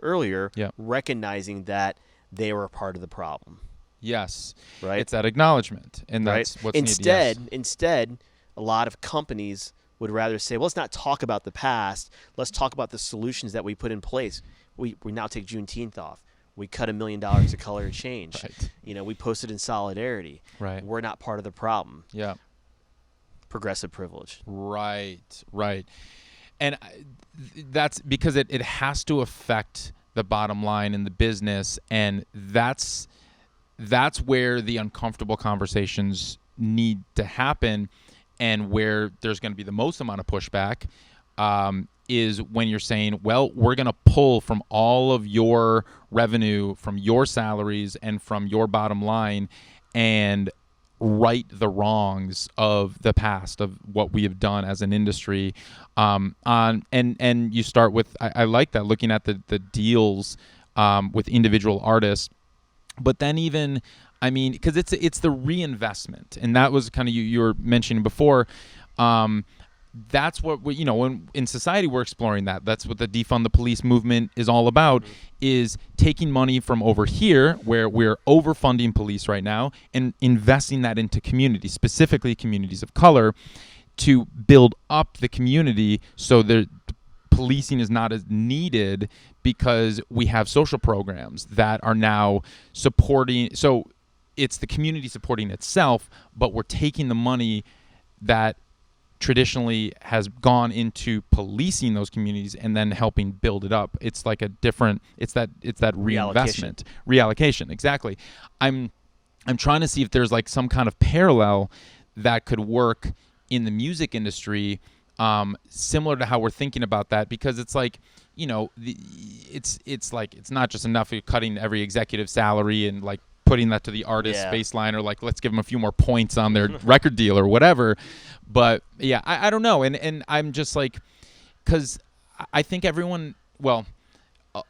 earlier, recognizing that they were a part of the problem. Yes. Right. It's that acknowledgement, and that's what's needed. Yes. Instead, a lot of companies would rather say, well, let's not talk about the past. Let's talk about the solutions that we put in place. We now take Juneteenth off. We cut $1 million of color of change. Right. We posted in solidarity. Right. We're not part of the problem. Yeah. Progressive privilege. Right. And that's because it has to affect the bottom line in the business, and that's where the uncomfortable conversations need to happen, and where there's going to be the most amount of pushback is when you're saying, well, we're going to pull from all of your revenue, from your salaries, and from your bottom line, and right the wrongs of the past, of what we have done as an industry. And you start with, I like that, looking at the deals with individual artists. But then even, I mean, because it's the reinvestment, and that was kind of you were mentioning before. That's what when in society we're exploring that. That's what the defund the police movement is all about, is taking money from over here where we're overfunding police right now and investing that into communities, specifically communities of color, to build up the community so the policing is not as needed, because we have social programs that are now supporting. So it's the community supporting itself, but we're taking the money that traditionally has gone into policing those communities and then helping build it up. It's like a different, it's that reinvestment, reallocation. Exactly. I'm trying to see if there's like some kind of parallel that could work in the music industry, similar to how we're thinking about that, because it's like, it's like, it's not just enough of cutting every executive salary and like putting that to the artist's baseline, or like, let's give them a few more points on their record deal or whatever. But yeah, I don't know. And I'm just like, because I think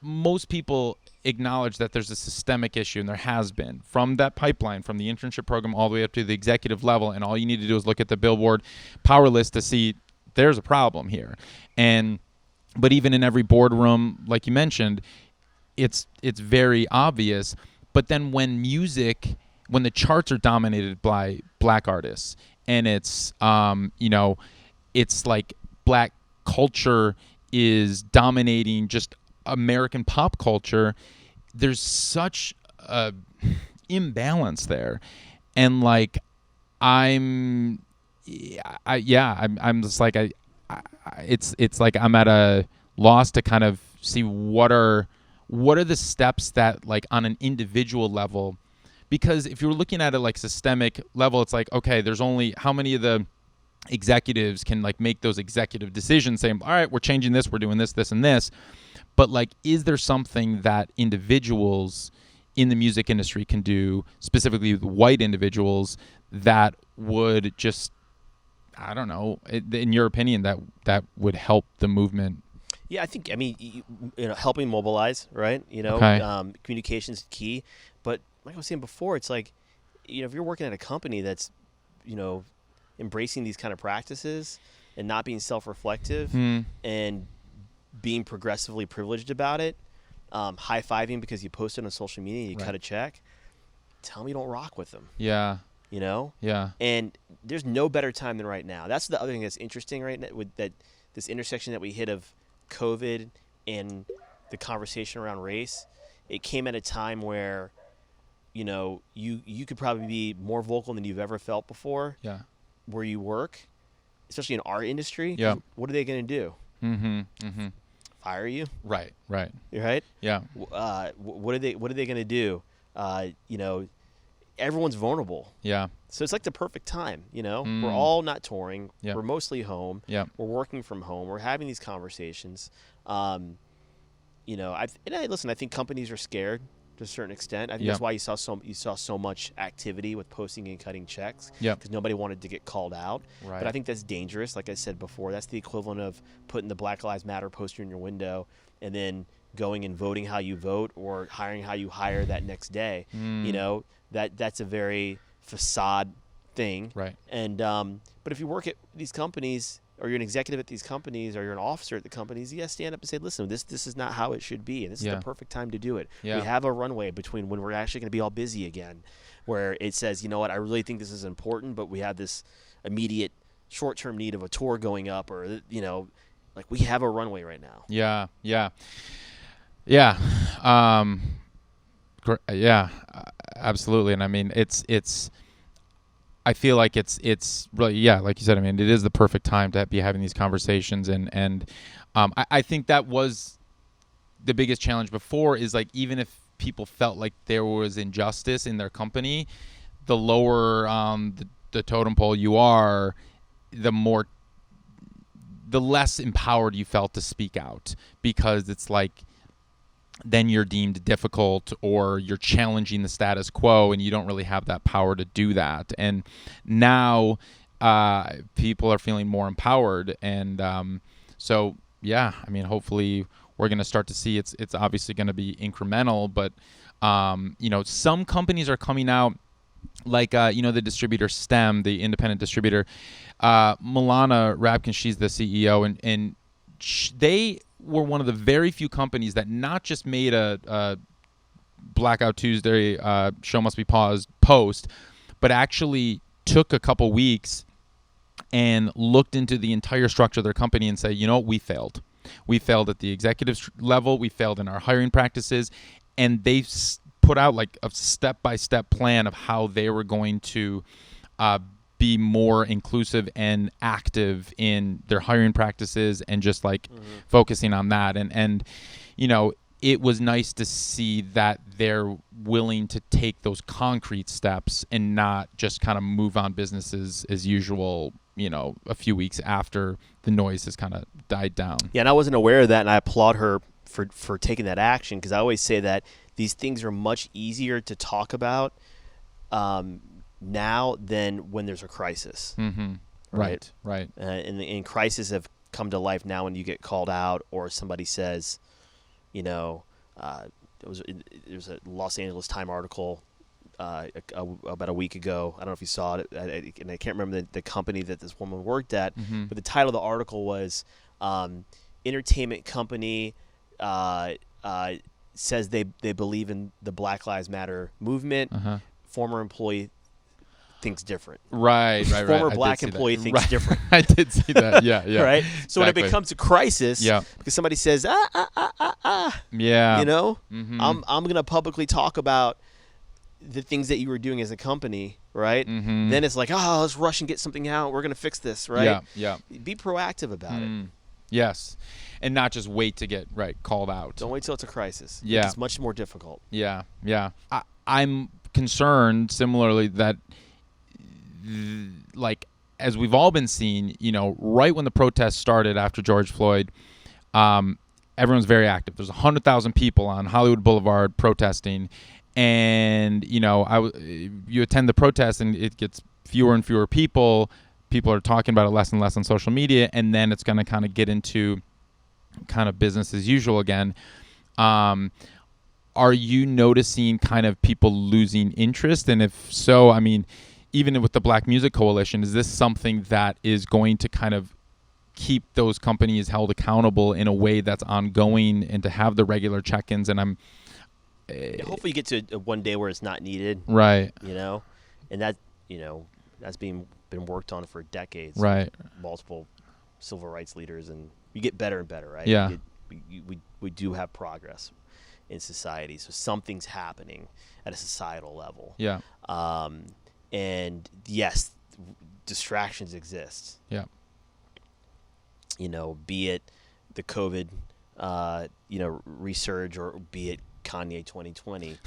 most people acknowledge that there's a systemic issue, and there has been, from that pipeline, from the internship program all the way up to the executive level. And all you need to do is look at the Billboard Power list to see there's a problem here. But even in every boardroom, like you mentioned, it's very obvious. But then when the charts are dominated by black artists, and it's it's like black culture is dominating just American pop culture, there's such a imbalance there. And like I'm just like it's like I'm at a loss to kind of see what are the steps that, like, on an individual level, because if you're looking at it like systemic level, it's like, okay, there's only how many of the executives can like make those executive decisions saying, all right, we're changing this, we're doing this, this, and this. But like, is there something that individuals in the music industry can do, specifically white individuals, that would just, I don't know, in your opinion, that would help the movement? Yeah, I mean, helping mobilize, right? Communication's key. But like I was saying before, it's like, if you're working at a company that's, embracing these kind of practices and not being self-reflective and being progressively privileged about it, high-fiving because you posted on social media and you cut a check, tell me you don't rock with them. Yeah. Yeah. And there's no better time than right now. That's the other thing that's interesting right now, with this intersection that we hit of COVID and the conversation around race. It came at a time where, you could probably be more vocal than you've ever felt before. Yeah. Where you work, especially in our industry. Yeah. What are they going to do? Fire you? Right. You're right. Yeah. What are they going to do? Everyone's vulnerable. Yeah. So it's like the perfect time. We're all not touring. Yeah. We're mostly home. Yeah. We're working from home. We're having these conversations. Listen, I think companies are scared to a certain extent. I think that's why you saw so much activity with posting and cutting checks, because nobody wanted to get called out. Right. But I think that's dangerous. Like I said before, that's the equivalent of putting the Black Lives Matter poster in your window and then going and voting how you vote or hiring how you hire that next day. That's a very facade thing. Right. And but if you work at these companies, or you're an executive at these companies, or you're an officer at the companies, you got to stand up and say, listen, this is not how it should be, and this is the perfect time to do it. We have a runway between when we're actually going to be all busy again, where it says, you know what, I really think this is important, but we have this immediate short-term need of a tour going up, or, like we have a runway right now. Absolutely. And I mean, it's I feel like it's really, like you said, I mean, it is the perfect time to be having these conversations. And I think that was the biggest challenge before, is like, even if people felt like there was injustice in their company, the lower the totem pole you are, the less empowered you felt to speak out, because it's like, then you're deemed difficult, or you're challenging the status quo, and you don't really have that power to do that. And now people are feeling more empowered. And so, I mean, hopefully we're going to start to see it's obviously going to be incremental, but, some companies are coming out, like, the distributor STEM, the independent distributor, Milana Rabkin, she's the CEO, and they were one of the very few companies that not just made a Blackout Tuesday show must be paused post, but actually took a couple weeks and looked into the entire structure of their company and say, we failed. We failed at the executive level. We failed in our hiring practices. And they put out like a step-by-step plan of how they were going to be more inclusive and active in their hiring practices, and just like focusing on that. And it was nice to see that they're willing to take those concrete steps and not just kind of move on businesses as usual, a few weeks after the noise has kind of died down. Yeah, and I wasn't aware of that, and I applaud her for taking that action, because I always say that these things are much easier to talk about now than when there's a crisis. Mm-hmm. Right. And crises have come to life now when you get called out, or somebody says, there's a Los Angeles Times article about a week ago. I don't know if you saw it, and I can't remember the company that this woman worked at, but the title of the article was entertainment company says they believe in the Black Lives Matter movement. Former employee thinks different. Right. Former black employee thinks different. I did see that. Yeah. Right. So when it becomes a crisis, because somebody says, I'm gonna publicly talk about the things that you were doing as a company, right? Then it's like, let's rush and get something out. We're gonna fix this, right? Yeah. Be proactive about it. Yes. And not just wait to get called out. Don't wait till it's a crisis. Yeah. It's much more difficult. Yeah. I'm concerned similarly that, like, as we've all been seeing, right when the protests started after George Floyd, everyone's very active. There's 100,000 people on Hollywood Boulevard protesting, and you attend the protest and it gets fewer and fewer people. People are talking about it less and less on social media, and then it's going to kind of get into kind of business as usual again. Are you noticing kind of people losing interest? And if so, I mean, even with the Black Music Coalition, is this something that is going to kind of keep those companies held accountable in a way that's ongoing, and to have the regular check-ins? And hopefully you get to one day where it's not needed. Right. And that, that's been worked on for decades. Right. Multiple civil rights leaders, and you get better and better, right? Yeah. We do have progress in society, so something's happening at a societal level. Yeah. And yes, distractions exist. Yeah. Be it the COVID, resurge, or be it Kanye 2020.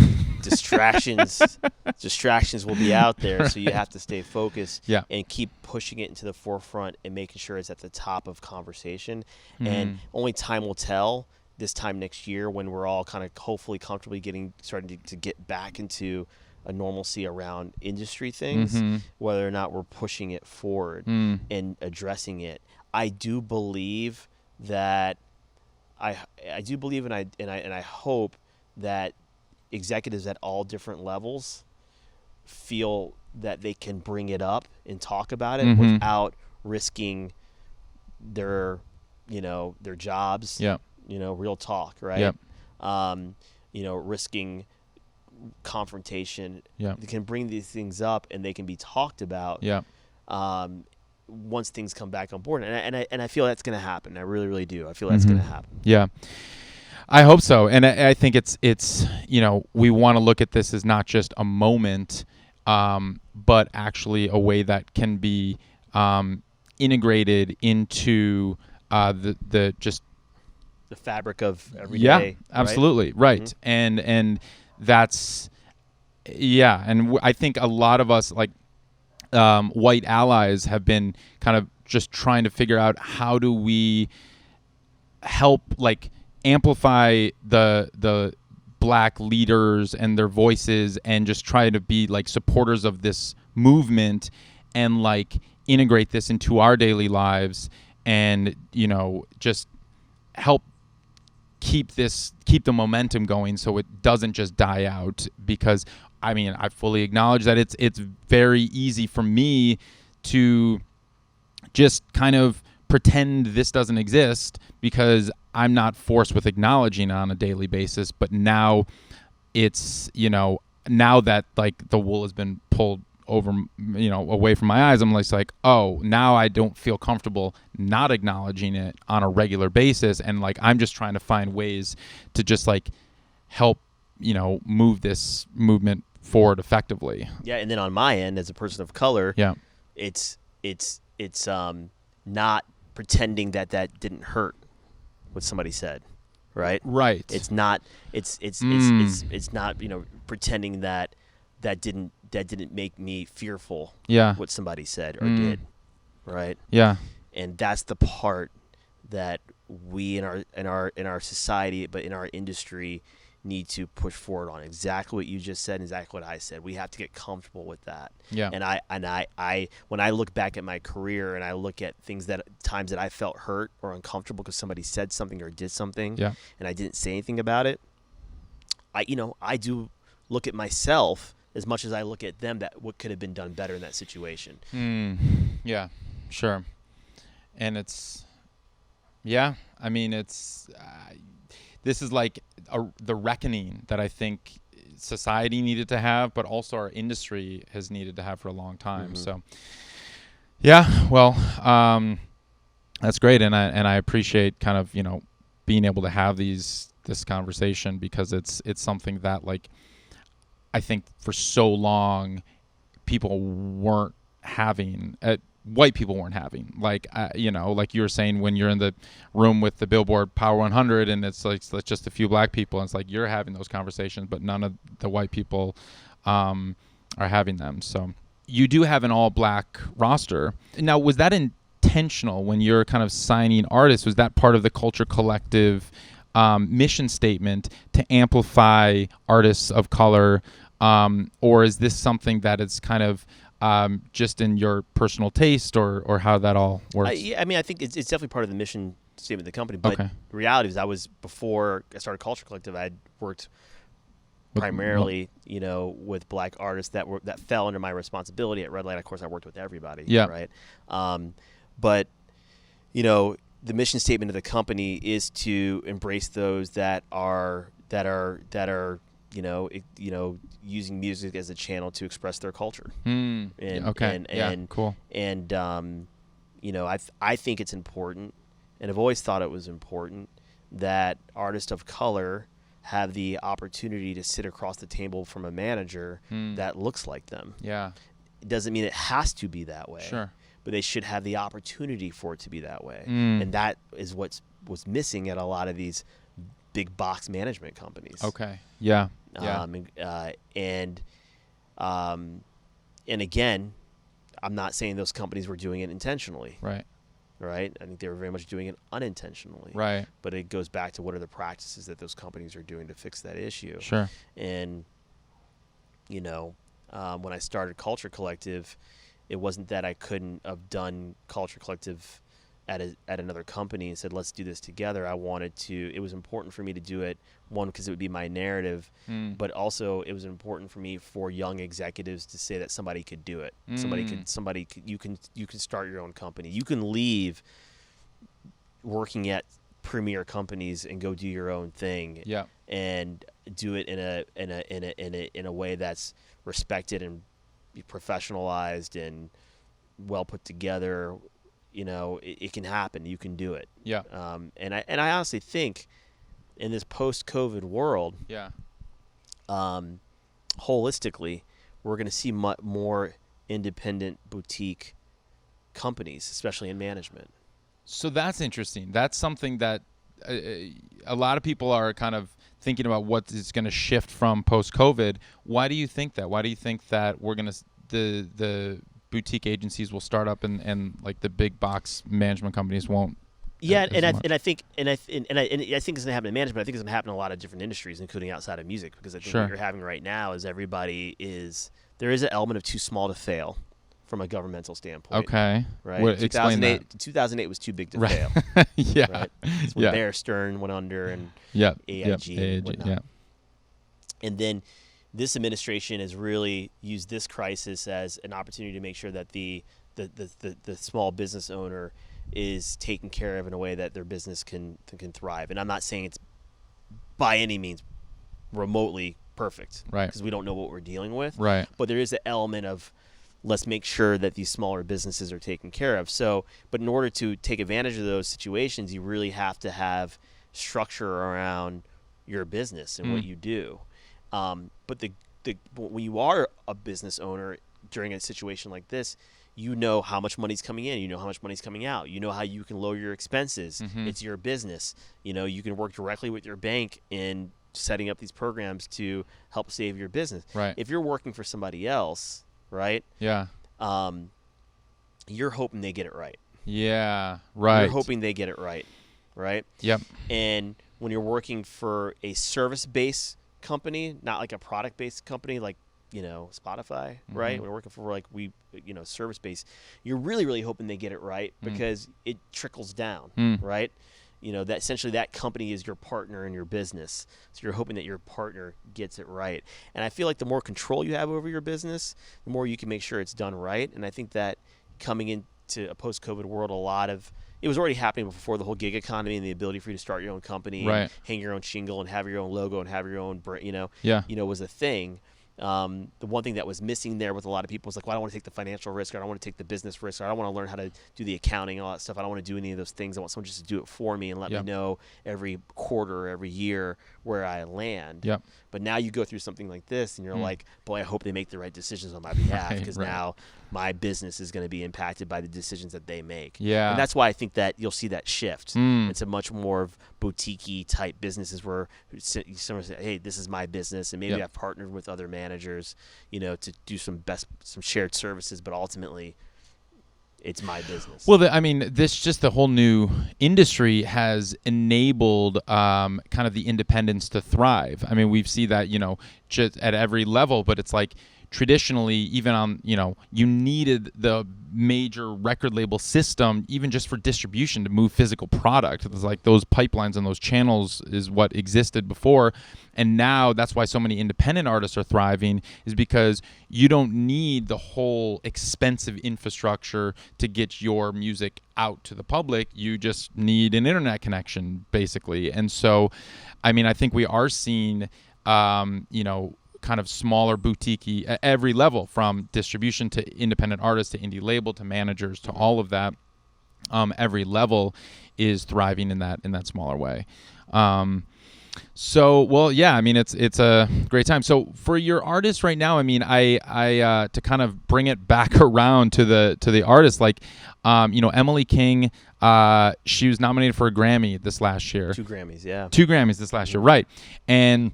distractions will be out there, so you have to stay focused and keep pushing it into the forefront and making sure it's at the top of conversation. And only time will tell this time next year when we're all kind of hopefully comfortably starting to get back into a normalcy around industry things, whether or not we're pushing it forward and addressing it. I do believe that I do believe and I hope that executives at all different levels feel that they can bring it up and talk about it without risking their jobs. Real talk, right? Risking confrontation. They can bring these things up and they can be talked about. Once things come back on board, and I feel that's going to happen. I really, really do. I feel that's going to happen. Yeah, I hope so. And I think it's we want to look at this as not just a moment, but actually a way that can be integrated into the fabric of every day. Yeah, absolutely. Right. And that's, and I think a lot of us, like white allies, have been kind of just trying to figure out how do we help, like, amplify the black leaders and their voices and just try to be like supporters of this movement and like integrate this into our daily lives and just help keep the momentum going so it doesn't just die out. Because I fully acknowledge that it's very easy for me to just kind of pretend this doesn't exist because I'm not forced with acknowledging it on a daily basis. But now it's, now that like the wool has been pulled over, away from my eyes, I'm like, oh, now I don't feel comfortable not acknowledging it on a regular basis. And like, I'm just trying to find ways to just like help, move this movement forward effectively. Yeah. And then on my end, as a person of color, it's not pretending that didn't hurt what somebody said. Right. It's not, it's not, pretending that didn't make me fearful. What somebody said or did. Right. Yeah. And that's the part that we in our society, but in our industry, need to push forward on. Exactly what you just said, exactly what I said. We have to get comfortable with that. Yeah. And I when I look back at my career and I look at times that I felt hurt or uncomfortable because somebody said something or did something, and I didn't say anything about it, I do look at myself as much as I look at them, that what could have been done better in that situation. Yeah, sure. And it's, this is like the reckoning that I think society needed to have, but also our industry has needed to have for a long time. So, that's great, and I appreciate kind of being able to have this conversation, because it's something that, like, I think for so long people weren't having. White people weren't having, like, like you were saying, when you're in the room with the Billboard Power 100 and it's like just a few black people, and it's like you're having those conversations, but none of the white people are having them. So you do have an all black roster. Now, was that intentional when you're kind of signing artists? Was that part of the Culture Collective mission statement to amplify artists of color, or is this something that is kind of just in your personal taste, or how that all works? I think it's definitely part of the mission statement of the company. But the reality is, before I started Culture Collective, I'd worked primarily, with black artists that fell under my responsibility at Red Light. Of course, I worked with everybody. Right. But the mission statement of the company is to embrace those that are using music as a channel to express their culture. Cool. And I think it's important, and I've always thought it was important, that artists of color have the opportunity to sit across the table from a manager that looks like them. It doesn't mean it has to be that way. Sure. But they should have the opportunity for it to be that way. And that is what's missing at a lot of these big box management companies. Okay. Yeah. Yeah. And again, I'm not saying those companies were doing it intentionally. Right. Right. I think they were very much doing it unintentionally. Right. But it goes back to what are the practices that those companies are doing to fix that issue. Sure. And, when I started Culture Collective, it wasn't that I couldn't have done Culture Collective at another company and said, let's do this together. It was important for me to do it, one, because it would be my narrative, but also it was important for me for young executives to say that somebody could do it. You can start your own company. You can leave working at premier companies and go do your own thing. Yeah. And do it in a way that's respected and professionalized and well put together. It can happen. You can do it. Yeah. And I honestly think in this post-COVID world, yeah, holistically, we're going to see more independent boutique companies, especially in management. So that's interesting. That's something that a lot of people are kind of thinking about what is going to shift from post-COVID. Why do you think that? Why do you think that we're going to the boutique agencies will start up and like the big box management companies won't? Yeah, and I think it's going to happen in management. I think it's going to happen in a lot of different industries, including outside of music, because I think what you're having right now is there is an element of too small to fail from a governmental standpoint. Okay. Right. Explain that. 2008 was too big to fail. Yeah. Right? It's when Bear Stearns went under and AIG. Yeah. And then this administration has really used this crisis as an opportunity to make sure that the small business owner is taken care of in a way that their business can thrive. And I'm not saying it's by any means remotely perfect, right? Because we don't know what we're dealing with, right? But there is an element of let's make sure that these smaller businesses are taken care of. So, but in order to take advantage of those situations, you really have to have structure around your business and what you do. But when you are a business owner during a situation like this, you know how much money's coming in, you know how much money's coming out, you know how you can lower your expenses. It's your business. You can work directly with your bank in setting up these programs to help save your business. Right. If you're working for somebody else, right? Yeah. You're hoping they get it right. Yeah. Right. You're hoping they get it right. Right. Yep. And when you're working for a service-based company, not like a product-based company, like Spotify, right? When we're working for service-based, you're really, really hoping they get it right because it trickles down, right? That essentially that company is your partner in your business. So you're hoping that your partner gets it right. And I feel like the more control you have over your business, the more you can make sure it's done right. And I think that coming into a post-COVID world, it was already happening before the whole gig economy and the ability for you to start your own company, right, and hang your own shingle and have your own logo and have your own brand, was a thing. The one thing that was missing there with a lot of people was like, well, I don't want to take the financial risk, or I don't want to take the business risk, or I don't want to learn how to do the accounting and all that stuff. I don't want to do any of those things. I want someone just to do it for me and let me know every quarter or every year where I land. Yep. But now you go through something like this and you're like, boy, I hope they make the right decisions on my behalf, because now my business is going to be impacted by the decisions that they make. Yeah. And that's why I think that you'll see that shift. It's a much more of boutique-y type businesses where someone says, hey, this is my business, and maybe I've partnered with other managers, to do some shared services, but ultimately it's my business. Well, the whole new industry has enabled kind of the independents to thrive. I mean, we see that, just at every level, but it's like traditionally, even on, you needed the major record label system, even just for distribution, to move physical product. It was like those pipelines and those channels is what existed before. And now that's why so many independent artists are thriving, is because you don't need the whole expensive infrastructure to get your music out to the public. You just need an internet connection, basically. And so, I think we are seeing, kind of smaller boutique-y at every level, from distribution to independent artists to indie label to managers to all of that. Every level is thriving in that smaller way. It's a great time. So for your artists right now, I to kind of bring it back around to the artists, like Emily King, she was nominated for a Grammy this last year. 2 Grammys, yeah. 2 Grammys this last year, right? And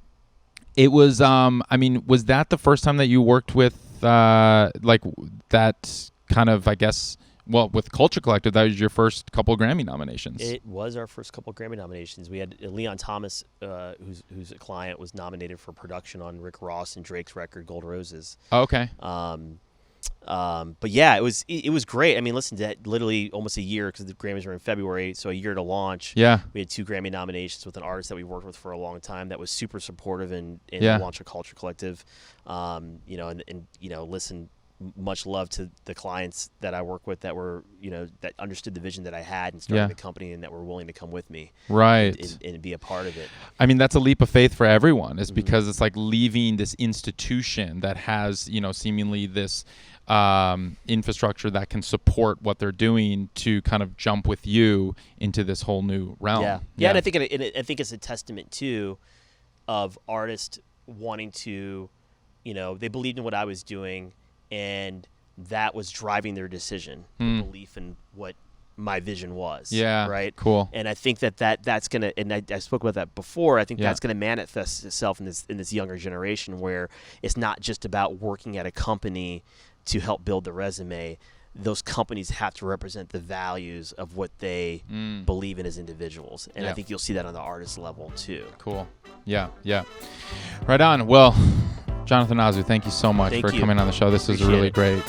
It was. I mean, was that the first time that you worked with like that kind of? I guess. Well, with Culture Collective, that was your first couple Grammy nominations. It was our first couple Grammy nominations. We had Leon Thomas, who's a client, was nominated for production on Rick Ross and Drake's record "Gold Roses." Oh, okay. But yeah, it was great. I mean, listen, that literally almost a year, because the Grammys were in February, so a year to launch. Yeah. We had 2 Grammy nominations with an artist that we worked with for a long time that was super supportive in the launch of Culture Collective. And listen, much love to the clients that I work with that were, that understood the vision that I had and started the company, and that were willing to come with me, right, and be a part of it. I mean, that's a leap of faith for everyone, is because it's like leaving this institution that has, seemingly this infrastructure that can support what they're doing to kind of jump with you into this whole new realm. Yeah. And I think it's a testament too of artists wanting to, they believed in what I was doing, and that was driving their decision, the belief in what my vision was. Yeah. Right. Cool. And I think that's gonna, and I spoke about that before. I think that's gonna manifest itself in this younger generation, where it's not just about working at a company to help build the resume. Those companies have to represent the values of what they believe in as individuals, and I think you'll see that on the artist level too. Cool. Yeah. Right on. Well, Jonathan Azu, thank you so much for coming on the show. This was really great.